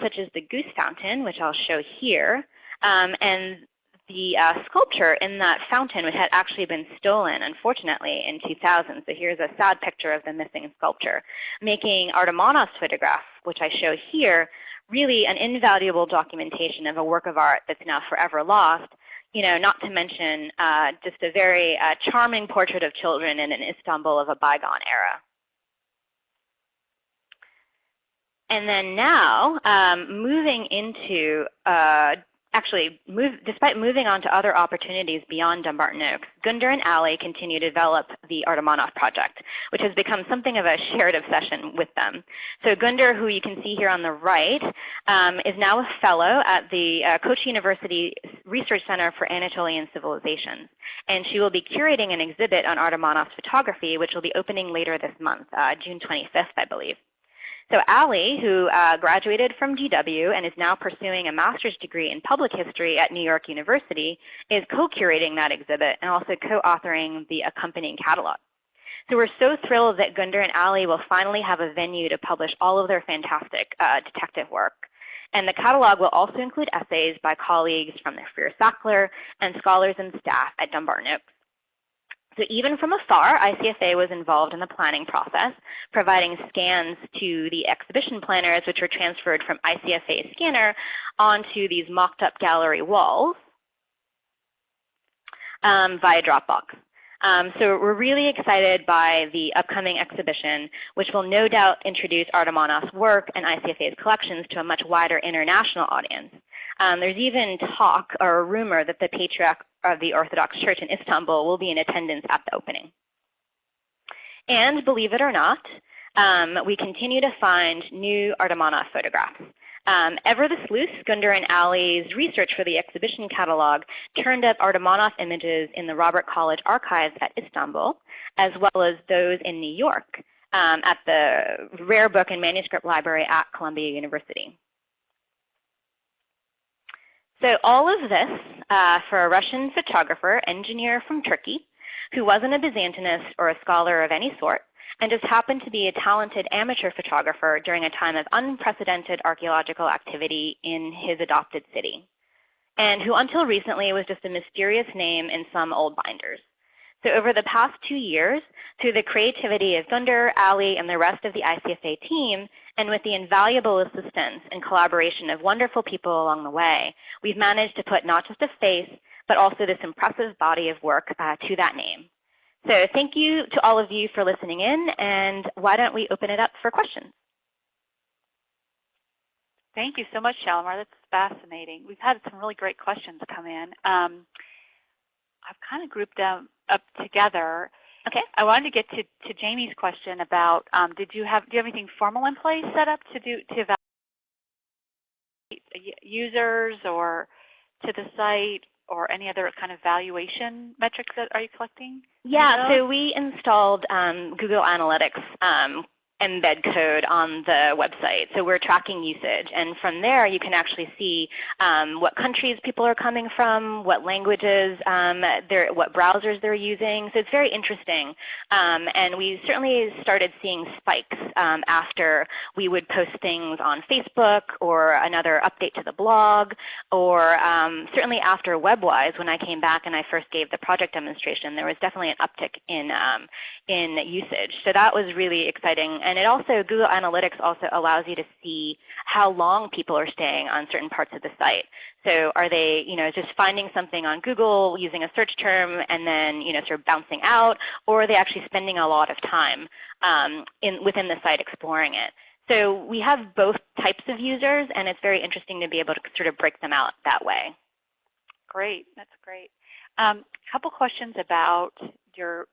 such as the Goose Fountain, which I'll show here, and the sculpture in that fountain, which had actually been stolen, unfortunately, in 2000. So here's a sad picture of the missing sculpture, making Artamonoff's photograph, which I show here, really an invaluable documentation of a work of art that's now forever lost, not to mention just a very charming portrait of children in Istanbul of a bygone era. And then now, moving into, despite moving on to other opportunities beyond Dumbarton Oaks, Gundar and Ali continue to develop the Artamonoff project, which has become something of a shared obsession with them. So Gundar, who you can see here on the right, is now a fellow at the Koç University Research Center for Anatolian Civilizations. And she will be curating an exhibit on Artamonoff's photography, which will be opening later this month, June 25th, I believe. So Ali, who graduated from GW and is now pursuing a master's degree in public history at New York University, is co-curating that exhibit and also co-authoring the accompanying catalog. So we're so thrilled that Gundar and Ali will finally have a venue to publish all of their fantastic detective work. And the catalog will also include essays by colleagues from the Freer Sackler and scholars and staff at Dumbarton Oaks. So even from afar, ICFA was involved in the planning process, providing scans to the exhibition planners, which were transferred from ICFA's scanner onto these mocked-up gallery walls via Dropbox. So we're really excited by the upcoming exhibition, which will no doubt introduce Artamonoff's work and ICFA's collections to a much wider international audience. There's even talk or a rumor that the Patriarch of the Orthodox Church in Istanbul will be in attendance at the opening. And believe it or not, we continue to find new Artamonoff photographs. Ever the sleuth, Gundar and Ali's research for the exhibition catalog turned up Artamonoff images in the Robert College archives at Istanbul, as well as those in New York at the Rare Book and Manuscript Library at Columbia University. So all of this for a Russian photographer, engineer from Turkey, who wasn't a Byzantinist or a scholar of any sort, and just happened to be a talented amateur photographer during a time of unprecedented archaeological activity in his adopted city, and who until recently was just a mysterious name in some old binders. So over the past 2 years, through the creativity of Gundar, Ali, and the rest of the ICFA team, and with the invaluable assistance and collaboration of wonderful people along the way, we've managed to put not just a face, but also this impressive body of work to that name. So thank you to all of you for listening in, and why don't we open it up for questions? Thank you so much, Shalimar. That's fascinating. We've had some really great questions come in. I've kind of grouped them up together. Okay. I wanted to get to Jamie's question about do you have anything formal in place set up to evaluate users or to the site or any other kind of valuation metrics that are you collecting? Yeah, so we installed Google Analytics embed code on the website. So we're tracking usage. And from there, you can actually see what countries people are coming from, what languages, what browsers they're using. So it's very interesting. And we certainly started seeing spikes after we would post things on Facebook or another update to the blog, or certainly after WebWise, when I came back and I first gave the project demonstration, there was definitely an uptick in usage. So that was really exciting. And it also, Google Analytics also allows you to see how long people are staying on certain parts of the site. So are they, just finding something on Google using a search term and then, sort of bouncing out, or are they actually spending a lot of time within the site exploring it? So we have both types of users, and it's very interesting to be able to sort of break them out that way. Great, that's great. A couple questions about your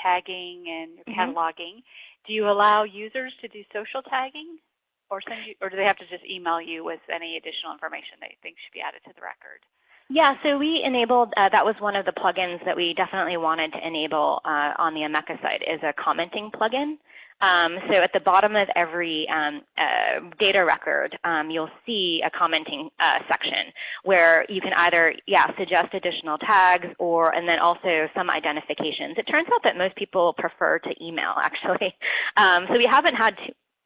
tagging and your cataloging. Do you allow users to do social tagging, or do they have to just email you with any additional information they think should be added to the record? Yeah, so we enabled, that was one of the plugins that we definitely wanted to enable on the Omeka site, is a commenting plugin. So at the bottom of every data record, you'll see a commenting section where you can either, suggest additional tags and then also some identifications. It turns out that most people prefer to email, actually. So we haven't had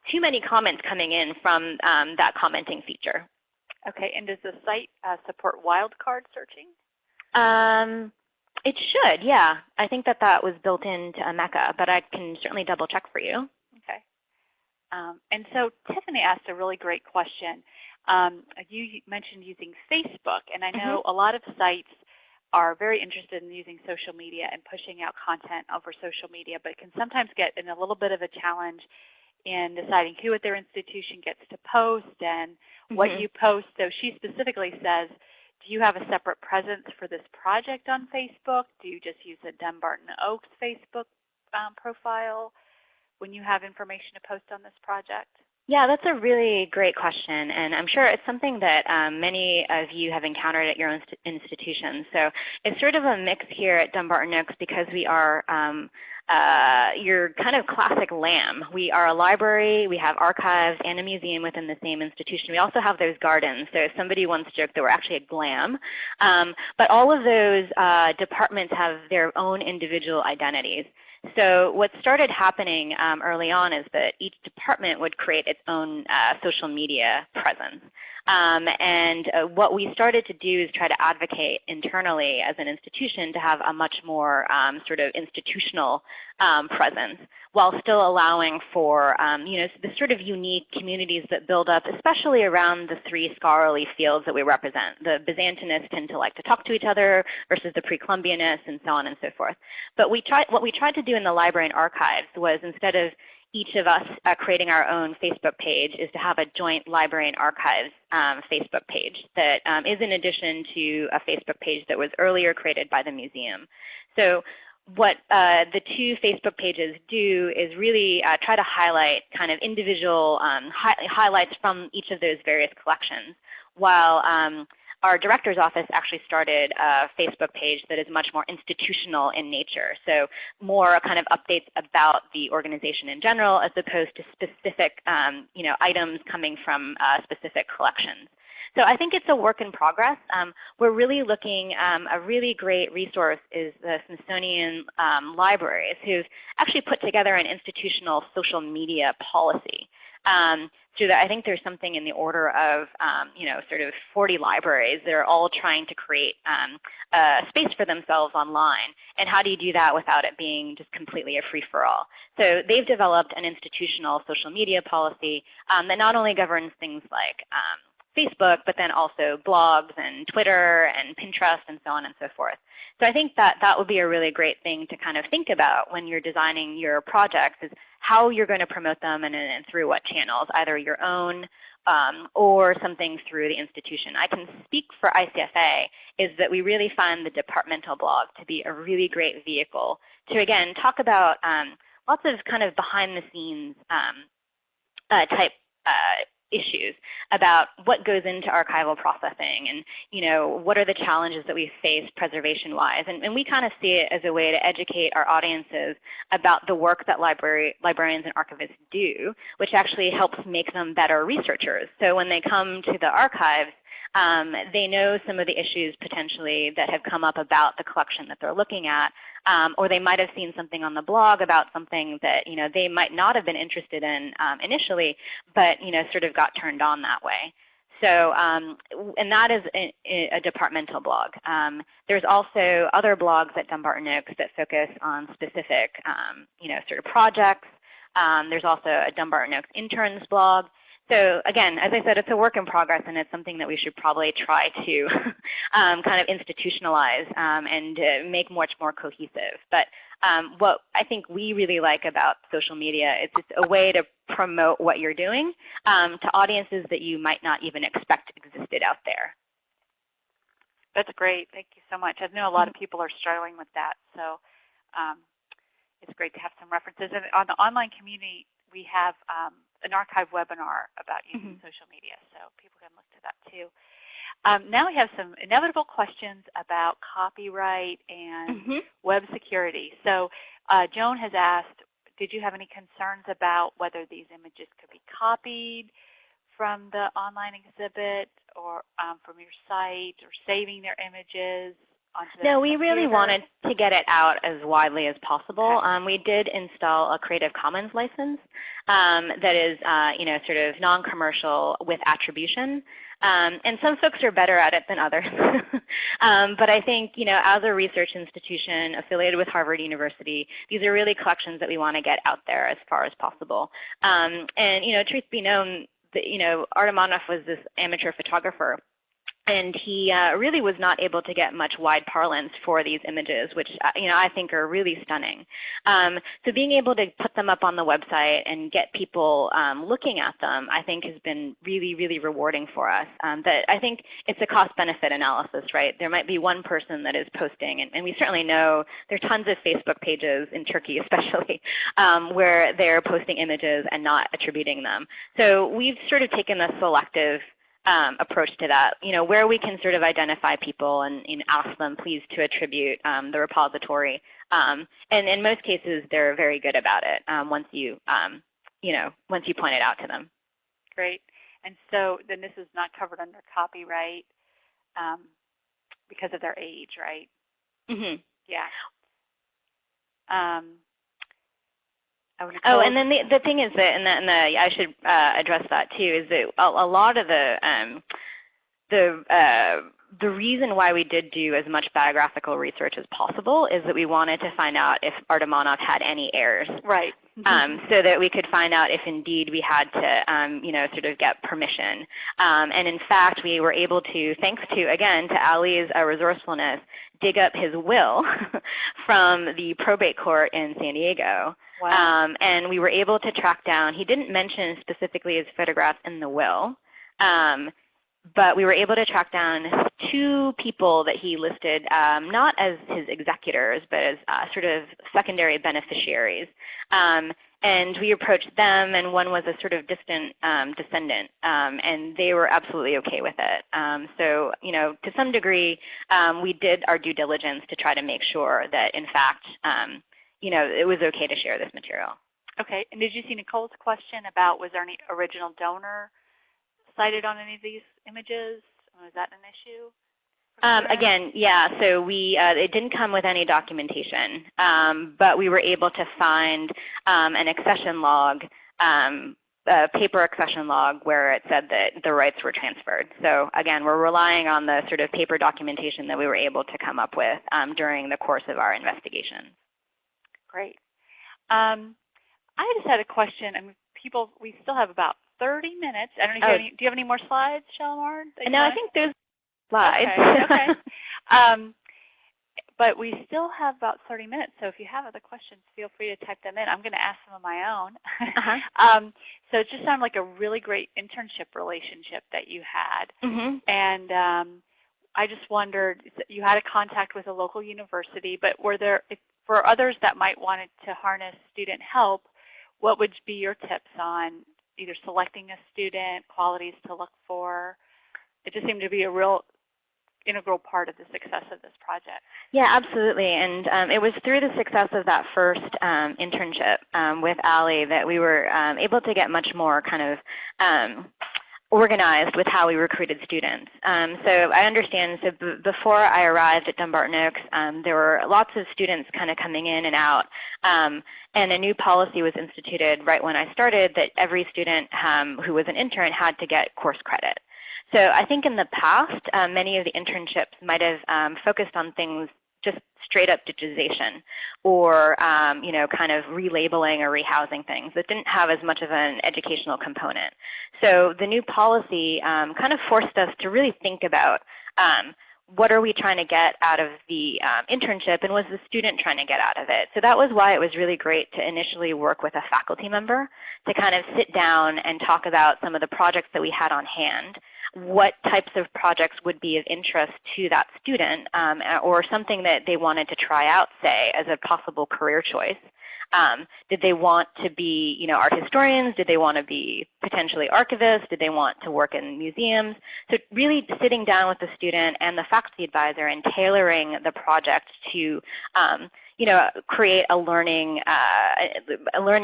too many comments coming in from that commenting feature. Okay, and does the site support wildcard searching? It should, yeah. I think that was built into Omeka, but I can certainly double check for you. Okay. And so Tiffany asked a really great question. You mentioned using Facebook, and I know a lot of sites are very interested in using social media and pushing out content over social media, but it can sometimes get in a little bit of a challenge in deciding who at their institution gets to post and what you post. So she specifically says, do you have a separate presence for this project on Facebook? Do you just use the Dumbarton Oaks Facebook profile when you have information to post on this project? Yeah, that's a really great question, and I'm sure it's something that many of you have encountered at your own institutions. So it's sort of a mix here at Dumbarton Oaks because we are your kind of classic LAM. We are a library, we have archives and a museum within the same institution. We also have those gardens. So somebody once joked that we're actually a GLAM. But all of those departments have their own individual identities. So what started happening early on is that each department would create its own social media presence. And what we started to do is try to advocate internally as an institution to have a much more sort of institutional presence, while still allowing for the sort of unique communities that build up, especially around the three scholarly fields that we represent. The Byzantinists tend to like to talk to each other versus the pre-Columbianists and so on and so forth. But what we tried to do in the library and archives was, instead of each of us creating our own Facebook page, is to have a joint library and archives Facebook page that is in addition to a Facebook page that was earlier created by the museum. So what the two Facebook pages do is really try to highlight kind of individual highlights from each of those various collections, while our director's office actually started a Facebook page that is much more institutional in nature. So more kind of updates about the organization in general, as opposed to specific items coming from specific collections. So I think it's a work in progress. We're really looking, a really great resource is the Smithsonian Libraries, who've actually put together an institutional social media policy. So that I think there's something in the order of, sort of 40 libraries that are all trying to create a space for themselves online. And how do you do that without it being just completely a free-for-all? So they've developed an institutional social media policy that not only governs things like Facebook, but then also blogs and Twitter and Pinterest and so on and so forth. So I think that would be a really great thing to kind of think about when you're designing your projects, is how you're going to promote them and through what channels, either your own or something through the institution. I can speak for ICFA is that we really find the departmental blog to be a really great vehicle to, again, talk about lots of kind of behind-the-scenes type issues about what goes into archival processing and, what are the challenges that we face preservation-wise. And we kind of see it as a way to educate our audiences about the work that librarians and archivists do, which actually helps make them better researchers. So when they come to the archives, they know some of the issues potentially that have come up about the collection that they're looking at, or they might have seen something on the blog about something that they might not have been interested in initially, but sort of got turned on that way. So, and that is a departmental blog. There's also other blogs at Dumbarton Oaks that focus on specific, sort of projects. There's also a Dumbarton Oaks interns blog. So again, as I said, it's a work in progress, and it's something that we should probably try to kind of institutionalize and make much more cohesive. But what I think we really like about social media is it's a way to promote what you're doing to audiences that you might not even expect existed out there. That's great. Thank you so much. I know a lot of people are struggling with that, so it's great to have some references. And on the online community, we have an archive webinar about using social media, so people can look to that too. Now we have some inevitable questions about copyright and web security. So Joan has asked, did you have any concerns about whether these images could be copied from the online exhibit or from your site, or saving their images onto the No, we really computer? wanted to get it out as widely as possible. Okay. We did install a Creative Commons license that is, sort of non-commercial with attribution. And some folks are better at it than others. But I think, as a research institution affiliated with Harvard University, these are really collections that we want to get out there as far as possible. And, truth be known, Artamonoff was this amateur photographer, and he really was not able to get much wide parlance for these images, which I think are really stunning. So being able to put them up on the website and get people looking at them, I think has been really, really rewarding for us. But I think it's a cost-benefit analysis, right? There might be one person that is posting, and we certainly know there are tons of Facebook pages in Turkey especially where they're posting images and not attributing them. So we've sort of taken a selective approach to that, where we can sort of identify people and ask them please to attribute the repository. And in most cases, they're very good about it once you point it out to them. Great. And so then this is not covered under copyright because of their age, right? Mm-hmm. Yeah. Oh, and then the thing is that, and I should address that too, is that a lot of the reason why we did do as much biographical research as possible is that we wanted to find out if Artamonoff had any heirs. Right. So that we could find out if indeed we had to, sort of get permission. And in fact, we were able to, thanks to, again, to Ali's resourcefulness, dig up his will from the probate court in San Diego. Wow. And we were able to track down, he didn't mention specifically his photographs in the will, but we were able to track down 2 people that he listed not as his executors, but as sort of secondary beneficiaries. And we approached them, and one was a sort of distant descendant, and they were absolutely okay with it. So, to some degree, we did our due diligence to try to make sure that, in fact, it was okay to share this material. Okay. And did you see Nicole's question about was there any original donor cited on any of these images? Was that an issue? Again, yeah, so it didn't come with any documentation, but we were able to find an accession log, a paper accession log where it said that the rights were transferred. So again, we're relying on the sort of paper documentation that we were able to come up with during the course of our investigation. Great. I just had a question. I mean, we still have about 30 minutes. I don't know if do you have any more slides, Shalimar? No, I think there's slides. Okay. But we still have about 30 minutes, so if you have other questions, feel free to type them in. I'm going to ask some of my own. So it just sounded like a really great internship relationship that you had. And I just wondered, you had a contact with a local university, but were there, for others that might want to harness student help, what would be your tips on either selecting a student, qualities to look for? It just seemed to be a real integral part of the success of this project. Yeah, absolutely. And it was through the success of that first internship with Allie that we were able to get much more kind of organized with how we recruited students. So I understand, so before I arrived at Dumbarton Oaks, there were lots of students kind of coming in and out, and a new policy was instituted right when I started that every student who was an intern had to get course credit. So I think in the past, many of the internships might have focused on things just straight up digitization or you know, kind of relabeling or rehousing things that didn't have as much of an educational component. So the new policy kind of forced us to really think about what are we trying to get out of the internship, and was the student trying to get out of it? So that was why it was really great to initially work with a faculty member to kind of sit down and talk about some of the projects that we had on hand, what types of projects would be of interest to that student, or something that they wanted to try out, say, as a possible career choice. Did they want to be, you know, art historians? Did they want to be potentially archivists? Did they want to work in museums? So really sitting down with the student and the faculty advisor and tailoring the project to you know, create a learning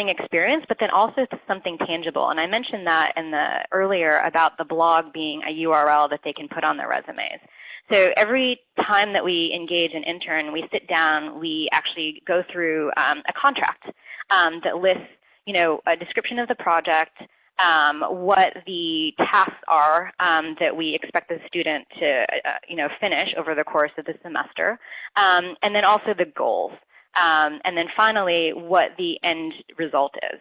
experience, but then also something tangible. And I mentioned that in the earlier about the blog being a URL that they can put on their resumes. So every time that we engage an intern, we sit down, we actually go through a contract that lists, you know, a description of the project, what the tasks are that we expect the student to you know, finish over the course of the semester, and then also the goals, and then finally what the end result is.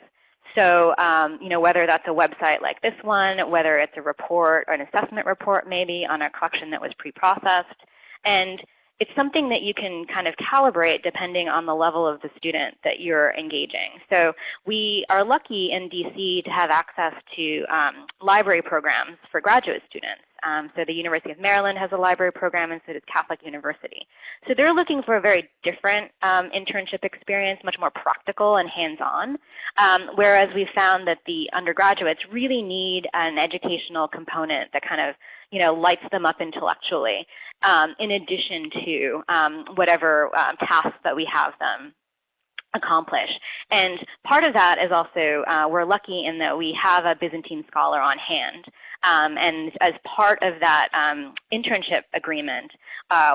So you know, whether that's a website like this one, whether it's a report or an assessment report maybe on a collection that was pre-processed, and it's something that you can kind of calibrate depending on the level of the student that you're engaging. So we are lucky in DC to have access to library programs for graduate students. So the University of Maryland has a library program, and so does Catholic University. So they're looking for a very different internship experience, much more practical and hands-on, whereas we found that the undergraduates really need an educational component that kind of, you know, lights them up intellectually, in addition to whatever tasks that we have them accomplish. And part of that is also we're lucky in that we have a Byzantine scholar on hand. And as part of that internship agreement,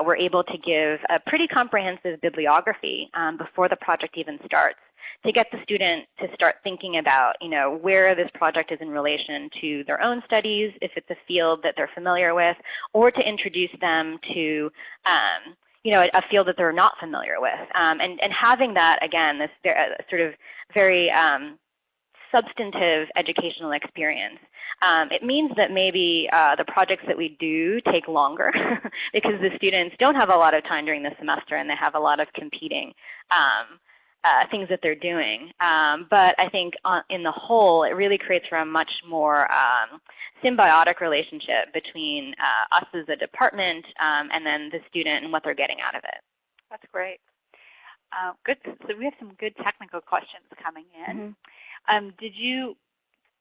we're able to give a pretty comprehensive bibliography before the project even starts, to get the student to start thinking about, you know, where this project is in relation to their own studies, if it's a field that they're familiar with, or to introduce them to you know, a field that they're not familiar with. And having that, again, this sort of very substantive educational experience. It means that maybe the projects that we do take longer because the students don't have a lot of time during the semester and they have a lot of competing things that they're doing. But I think in the whole, it really creates for a much more symbiotic relationship between us as a department and then the student and what they're getting out of it. That's great. Good. So we have some good technical questions coming in.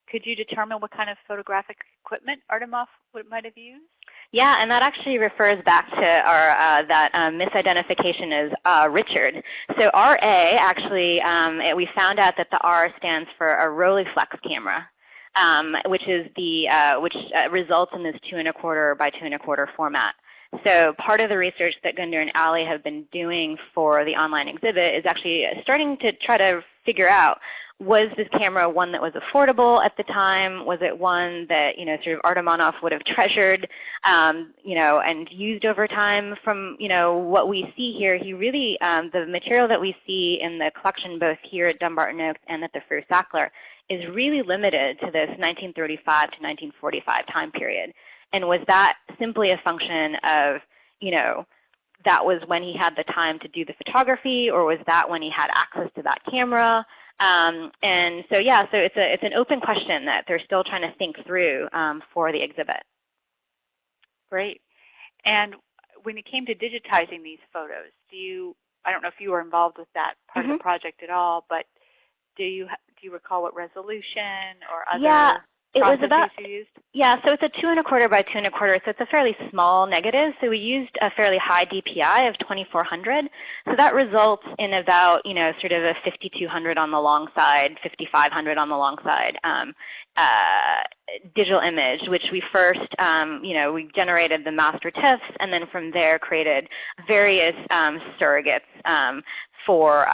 Could you determine what kind of photographic equipment Artamonoff might have used? Yeah, and that actually refers back to our that misidentification as Richard. So RA actually, we found out that the R stands for a Rolleiflex camera, which is the which results in this 2 1/4 by 2 1/4 format. So part of the research that Gunder and Ali have been doing for the online exhibit is actually starting to try to figure out, was this camera one that was affordable at the time? Was it one that, you know, sort of Artamonoff would have treasured, you know, and used over time? From, you know, what we see here, he really, the material that we see in the collection both here at Dumbarton Oaks and at the Frere Sackler is really limited to this 1935 to 1945 time period. And was that simply a function of, you know, that was when he had the time to do the photography, or was that when he had access to that camera? And so yeah, so it's an open question that they're still trying to think through for the exhibit. Great. And when it came to digitizing these photos, I don't know if you were involved with that part of the project at all, but do you recall what resolution or other processes you used? Yeah, so it's a 2 1/4 by 2 1/4, so it's a fairly small negative. So we used a fairly high DPI of 2400. So that results in about, sort of a 5200 on the long side, 5500 on the long side digital image, which we first, we generated the master TIFFs, and then from there created various surrogates for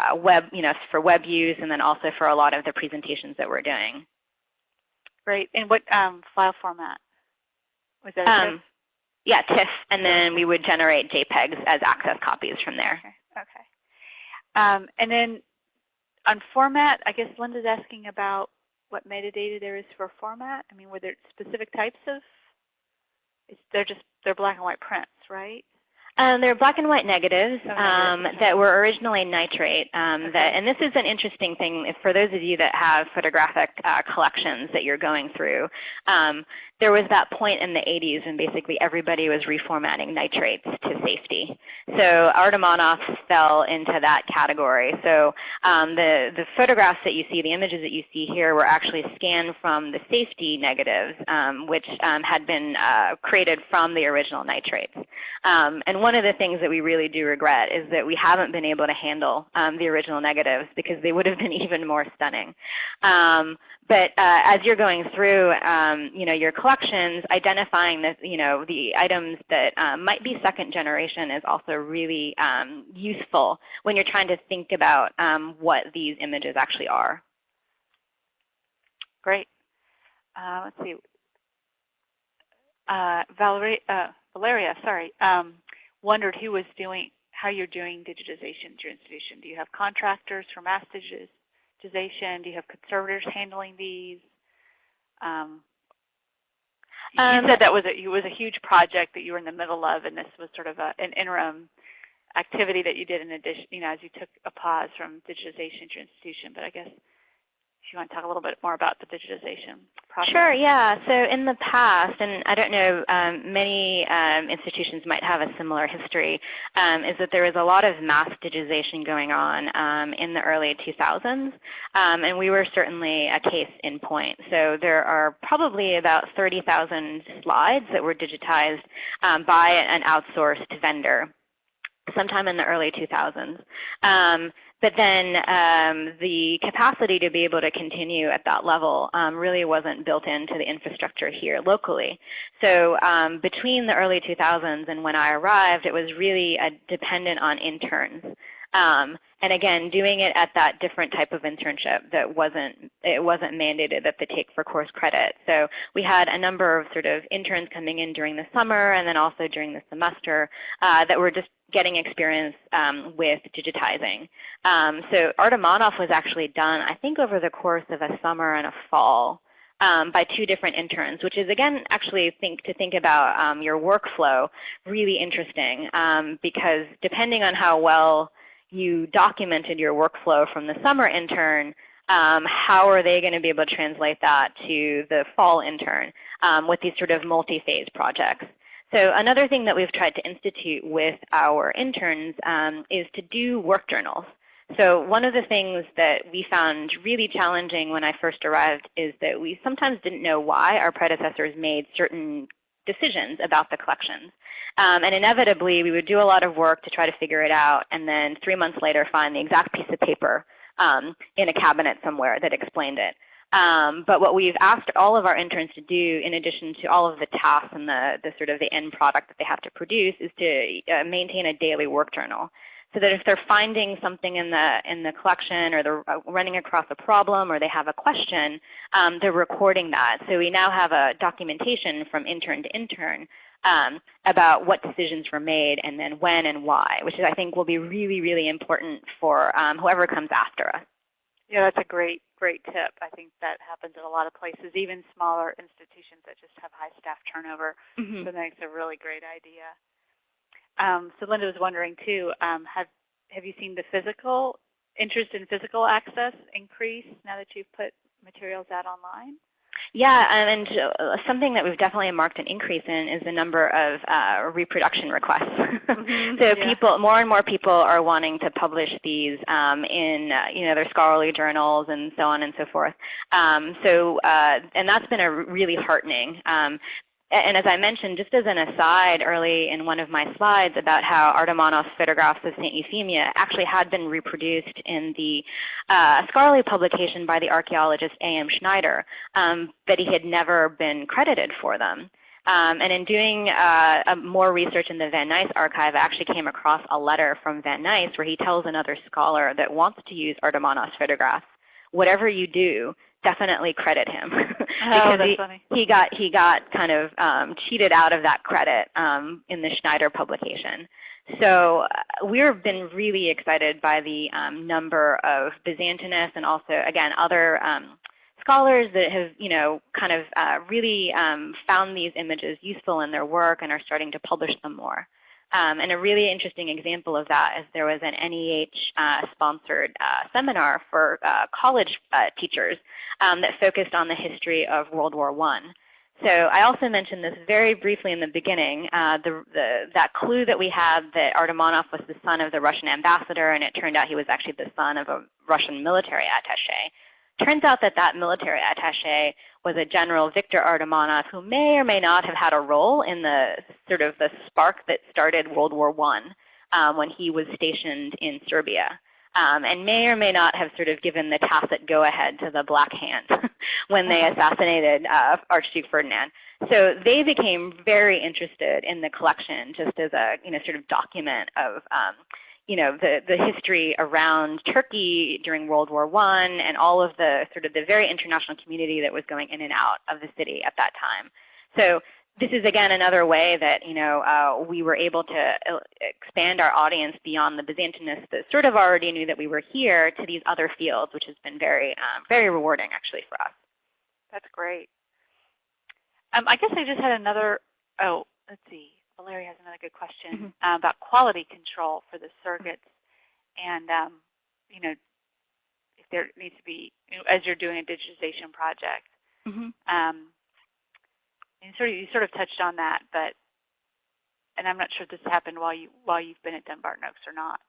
for web use, and then also for a lot of the presentations that we're doing. Great. And what file format? Was that a TIFF? Yeah, TIFF, and then we would generate JPEGs as access copies from there. Okay. And then on format, I guess Linda's asking about what metadata there is for format. I mean, were there specific types of? They're black and white prints, right? They're black and white negatives that were originally nitrate. And this is an interesting thing for those of you that have photographic collections that you're going through. There was that point in the 80s when basically everybody was reformatting nitrates to safety. So Artamonoff fell into that category. So the photographs that you see, the images that you see here, were actually scanned from the safety negatives, which had been created from the original nitrates. And one of the things that we really do regret is that we haven't been able to handle the original negatives, because they would have been even more stunning. But as you're going through, your collections, identifying that, the items that might be second generation is also really useful when you're trying to think about what these images actually are. Great. Let's see. Valeria, sorry, wondered how you're doing digitization at your institution. Do you have contractors for mass digitization? Do you have conservators handling these? You said that it was a huge project that you were in the middle of, and this was sort of an interim activity that you did in addition, as you took a pause from digitization at your institution. But I guess if you want to talk a little bit more about the digitization process. Sure, yeah. So in the past, and I don't know, many institutions might have a similar history, is that there was a lot of mass digitization going on in the early 2000s, and we were certainly a case in point. So there are probably about 30,000 slides that were digitized by an outsourced vendor sometime in the early 2000s. But then the capacity to be able to continue at that level really wasn't built into the infrastructure here locally. So between the early 2000s and when I arrived, it was really dependent on interns. And again, doing it at that different type of internship that wasn't mandated that they take for course credit. So we had a number of sort of interns coming in during the summer and then also during the semester that were just getting experience with digitizing. So Artamonoff was actually done, I think, over the course of a summer and a fall by 2 different interns, which is, again, actually to think about your workflow, really interesting, because depending on how well you documented your workflow from the summer intern, how are they going to be able to translate that to the fall intern with these sort of multi-phase projects? So another thing that we've tried to institute with our interns is to do work journals. So one of the things that we found really challenging when I first arrived is that we sometimes didn't know why our predecessors made certain decisions about the collections. And inevitably, we would do a lot of work to try to figure it out, and then 3 months later find the exact piece of paper in a cabinet somewhere that explained it. But what we've asked all of our interns to do, in addition to all of the tasks and the sort of the end product that they have to produce, is to maintain a daily work journal. So that if they're finding something in the collection, or they're running across a problem, or they have a question, they're recording that. So we now have a documentation from intern to intern about what decisions were made, and then when and why, which I think will be really, really important for whoever comes after us. Yeah, that's a great tip. I think that happens in a lot of places, even smaller institutions that just have high staff turnover. So that's a really great idea. So Linda was wondering too, have you seen the physical interest in physical access increase now that you've put materials out online? Yeah, and something that we've definitely marked an increase in is the number of reproduction requests. So people, more and more people are wanting to publish these in their scholarly journals and so on and so forth. And that's been a really heartening. And as I mentioned, just as an aside early in one of my slides about how Artamonoff's photographs of St. Euphemia actually had been reproduced in the scholarly publication by the archaeologist A.M. Schneider, but he had never been credited for them. And in doing more research in the Van Nuys archive, I actually came across a letter from Van Nuys where he tells another scholar that wants to use Artamonoff's photographs, whatever you do, definitely credit him. Because he got kind of cheated out of that credit in the Schneider publication. So we've been really excited by the number of Byzantinists and also, again, other scholars that have, kind of really found these images useful in their work and are starting to publish them more. And a really interesting example of that is there was an NEH-sponsored seminar for college teachers that focused on the history of World War I. So I also mentioned this very briefly in the beginning, that clue that we had that Artamonoff was the son of the Russian ambassador, and it turned out he was actually the son of a Russian military attaché. Turns out that that military attaché was a General Victor Artamonoff, who may or may not have had a role in the sort of the spark that started World War I when he was stationed in Serbia, and may or may not have sort of given the tacit go-ahead to the Black Hand when they assassinated Archduke Ferdinand. So they became very interested in the collection just as a sort of document of the history around Turkey during World War I and all of the sort of the very international community that was going in and out of the city at that time. So this is, again, another way that we were able to expand our audience beyond the Byzantinists that sort of already knew that we were here to these other fields, which has been very, very rewarding, actually, for us. That's great. I guess I just had another, let's see. Larry has another good question about quality control for the surrogates, and if there needs to be, as you're doing a digitization project. And you sort of touched on that, and I'm not sure if this happened while you've been at Dumbarton Oaks or not.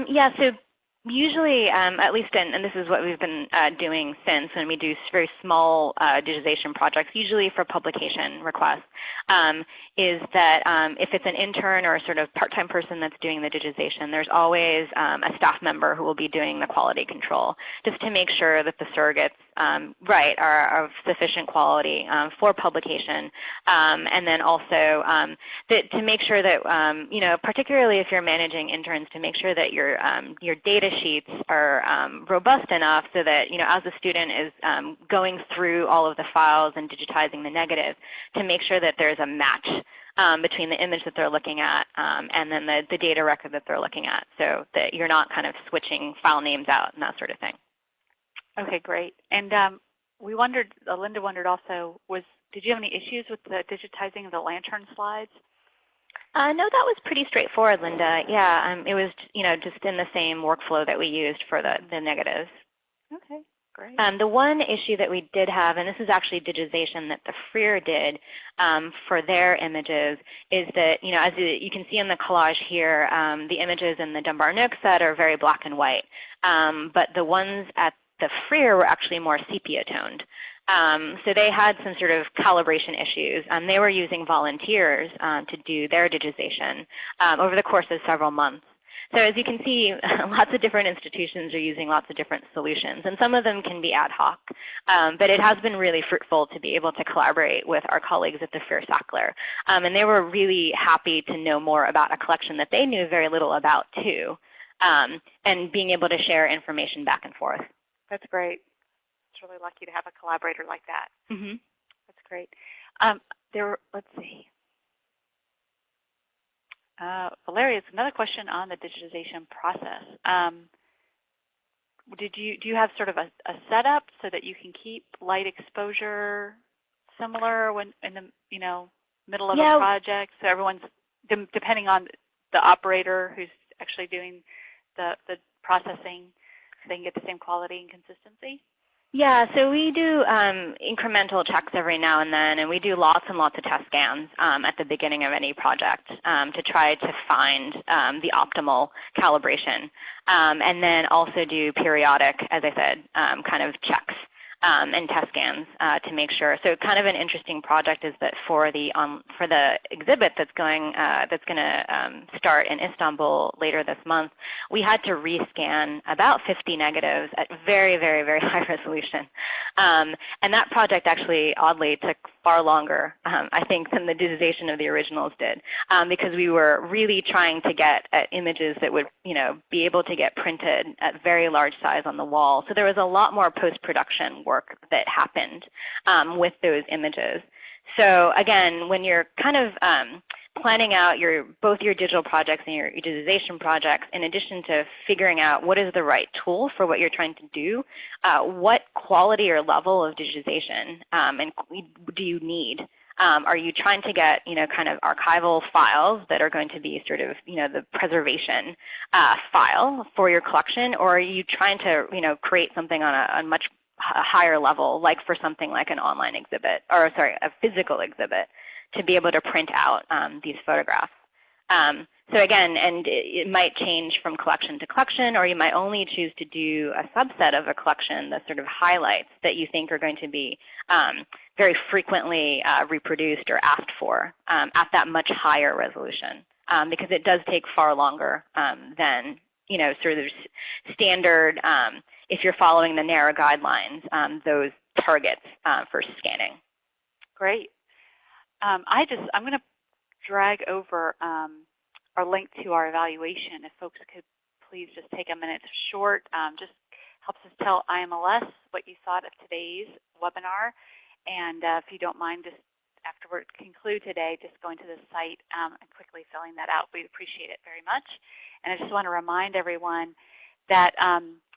Yeah, so usually, at least, and this is what we've been doing since when we do very small digitization projects, usually for publication requests, is that if it's an intern or a sort of part-time person that's doing the digitization, there's always a staff member who will be doing the quality control, just to make sure that the surrogates, are of sufficient quality for publication, and then also to make sure that, particularly if you're managing interns, to make sure that your data sheets are robust enough so that, as the student is going through all of the files and digitizing the negatives, to make sure that there's a match between the image that they're looking at and then the data record that they're looking at, so that you're not kind of switching file names out and that sort of thing. Okay, great. And we wondered, Linda wondered also, did you have any issues with the digitizing of the lantern slides? No, that was pretty straightforward, Linda. Yeah, it was, just in the same workflow that we used for the negatives. Okay, great. The one issue that we did have, and this is actually digitization that the FREER did for their images, is that, as you can see in the collage here, the images in the Dumbarton Oaks set are very black and white, but the ones at the FREER were actually more sepia toned. So they had some sort of calibration issues. They were using volunteers to do their digitization over the course of several months. So as you can see, lots of different institutions are using lots of different solutions, and some of them can be ad hoc. But it has been really fruitful to be able to collaborate with our colleagues at the FREER Sackler. And they were really happy to know more about a collection that they knew very little about, too, and being able to share information back and forth. That's great. It's really lucky to have a collaborator like that. That's great. Let's see. Valeria, another question on the digitization process. Do you have sort of a setup so that you can keep light exposure similar when in the middle of a project? So everyone's, depending on the operator who's actually doing the processing, so they can get the same quality and consistency? Yeah, so we do incremental checks every now and then, and we do lots and lots of test scans at the beginning of any project to try to find the optimal calibration, and then also do periodic, as I said, kind of checks and test scans to make sure. So kind of an interesting project is that for the exhibit that's going to start in Istanbul later this month, we had to rescan about 50 negatives at very, very, very high resolution. And that project actually, oddly, took far longer, I think, than the digitization of the originals did, because we were really trying to get at images that would, be able to get printed at very large size on the wall. So there was a lot more post-production work that happened with those images. So again, when you're kind of planning out both your digital projects and your digitization projects, in addition to figuring out what is the right tool for what you're trying to do, what quality or level of digitization and do you need? Are you trying to get, kind of archival files that are going to be sort of, the preservation file for your collection, or are you trying to, create something on a much higher level, like for something like an online exhibit, or sorry, a physical exhibit, to be able to print out these photographs? So again, and it might change from collection to collection, or you might only choose to do a subset of a collection, the sort of highlights that you think are going to be very frequently reproduced or asked for at that much higher resolution, because it does take far longer than sort of standard, if you're following the narrow guidelines, those targets for scanning. Great. I'm going to drag over our link to our evaluation. If folks could please just take a minute. It's short, just helps us tell IMLS what you thought of today's webinar. And if you don't mind, just after we conclude today, just going to the site and quickly filling that out. We'd appreciate it very much. And I just want to remind everyone that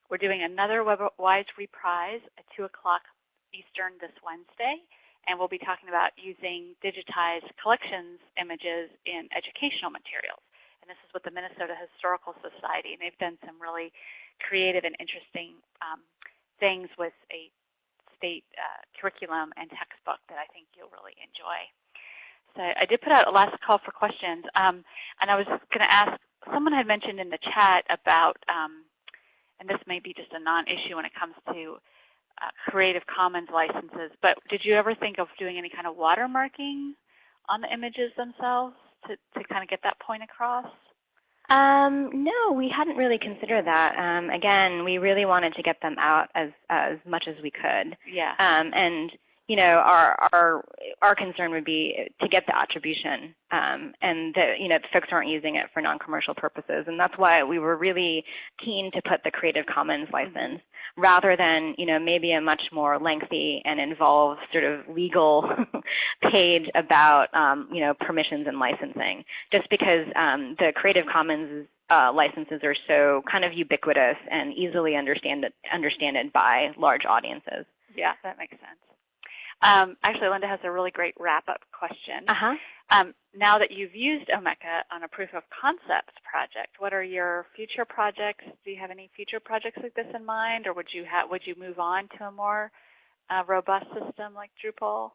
we're doing another WebWise Reprise at 2 o'clock Eastern this Wednesday. And we'll be talking about using digitized collections images in educational materials. And this is with the Minnesota Historical Society. And they've done some really creative and interesting things with a state curriculum and textbook that I think you'll really enjoy. So I did put out a last call for questions. And I was just going to ask, someone had mentioned in the chat about, and this may be just a non-issue when it comes to Creative Commons licenses, but did you ever think of doing any kind of watermarking on the images themselves to kind of get that point across? No, we hadn't really considered that. Again, we really wanted to get them out as much as we could. Yeah. And our concern would be to get the attribution, and that the folks aren't using it for non-commercial purposes, and that's why we were really keen to put the Creative Commons license rather than maybe a much more lengthy and involved sort of legal page about permissions and licensing, just because the Creative Commons licenses are so kind of ubiquitous and easily understood by large audiences. Yeah, that makes sense. Actually, Linda has a really great wrap-up question. Now that you've used Omeka on a proof of concept project, what are your future projects? Do you have any future projects like this in mind, or would you move on to a more robust system like Drupal?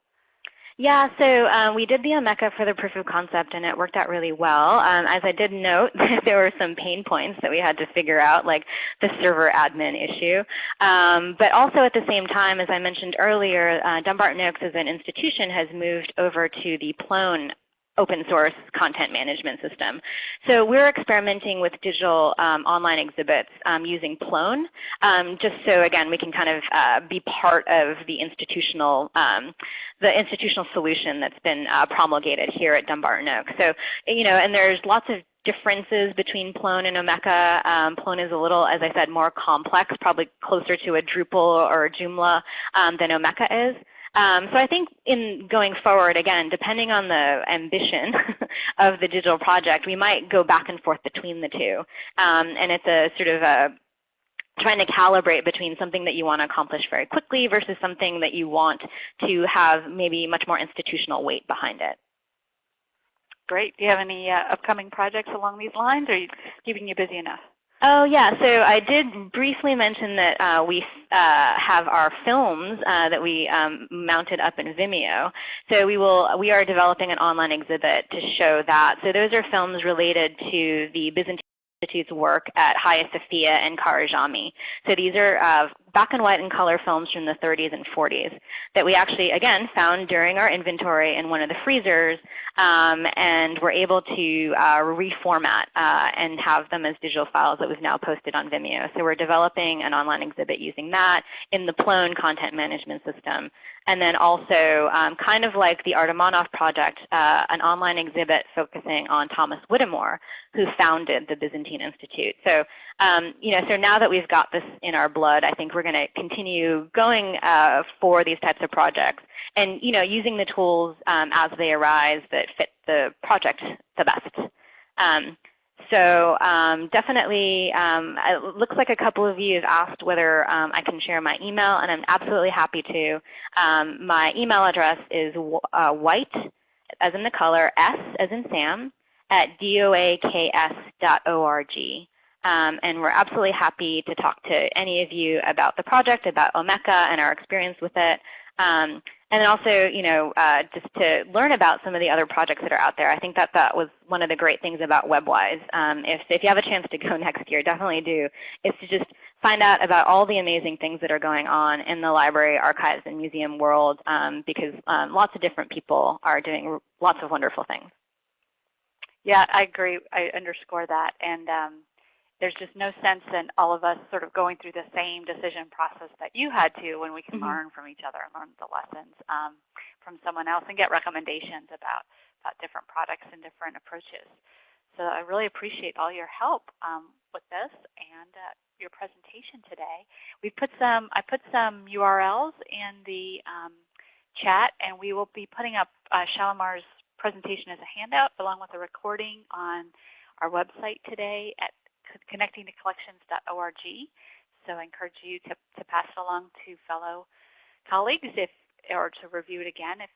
Yeah, so we did the Omeka for the proof of concept, and it worked out really well. As I did note, there were some pain points that we had to figure out, like the server admin issue. But also at the same time, as I mentioned earlier, Dumbarton Oaks as an institution has moved over to the Plone open source content management system. So we're experimenting with digital online exhibits using Plone, just so again we can kind of be part of the institutional solution that's been promulgated here at Dumbarton Oaks. So and there's lots of differences between Plone and Omeka. Plone is a little, as I said, more complex, probably closer to a Drupal or a Joomla than Omeka is. So I think in going forward, again, depending on the ambition of the digital project, we might go back and forth between the two. And it's a sort of trying to calibrate between something that you want to accomplish very quickly versus something that you want to have maybe much more institutional weight behind it. Great. Do you have any upcoming projects along these lines, or are you keeping you busy enough? Oh, yeah. So I did briefly mention that we have our films that we mounted up in Vimeo. So we are developing an online exhibit to show that. So those are films related to the Byzantine Institute's work at Hagia Sophia and Karajami. So these are black and white and color films from the 30s and 40s that we actually, again, found during our inventory in one of the freezers, and were able to reformat and have them as digital files that we've now posted on Vimeo. So we're developing an online exhibit using that in the Plone content management system. And then also, kind of like the Artamonoff project, an online exhibit focusing on Thomas Whittemore, who founded the Byzantine Institute. So, so now that we've got this in our blood, I think we're going to continue going for these types of projects, and using the tools as they arise that fit the project the best. Definitely, it looks like a couple of you have asked whether I can share my email, and I'm absolutely happy to. My email address is white, as in the color, S as in Sam, at doaks.org. And we're absolutely happy to talk to any of you about the project, about Omeka and our experience with it. And then also, just to learn about some of the other projects that are out there. I think that was one of the great things about WebWise. If you have a chance to go next year, definitely do, is to just find out about all the amazing things that are going on in the library, archives, and museum world, because lots of different people are doing lots of wonderful things. Yeah, I agree. I underscore that. And there's just no sense in all of us sort of going through the same decision process that you had to when we can learn from each other and learn the lessons from someone else and get recommendations about different products and different approaches. So I really appreciate all your help with this and your presentation today. I put some URLs in the chat, and we will be putting up Shalimar's presentation as a handout along with a recording on our website today at connectingtocollections.org. So I encourage you to pass it along to fellow colleagues or to review it again if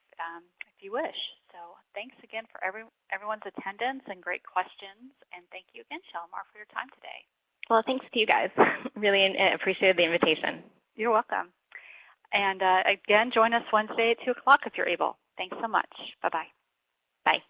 you wish. So thanks again for everyone's attendance and great questions. And thank you again, Shalimar, for your time today. Well, thanks to you guys. Really appreciated the invitation. You're welcome. And again, join us Wednesday at 2 o'clock if you're able. Thanks so much. Bye-bye. Bye.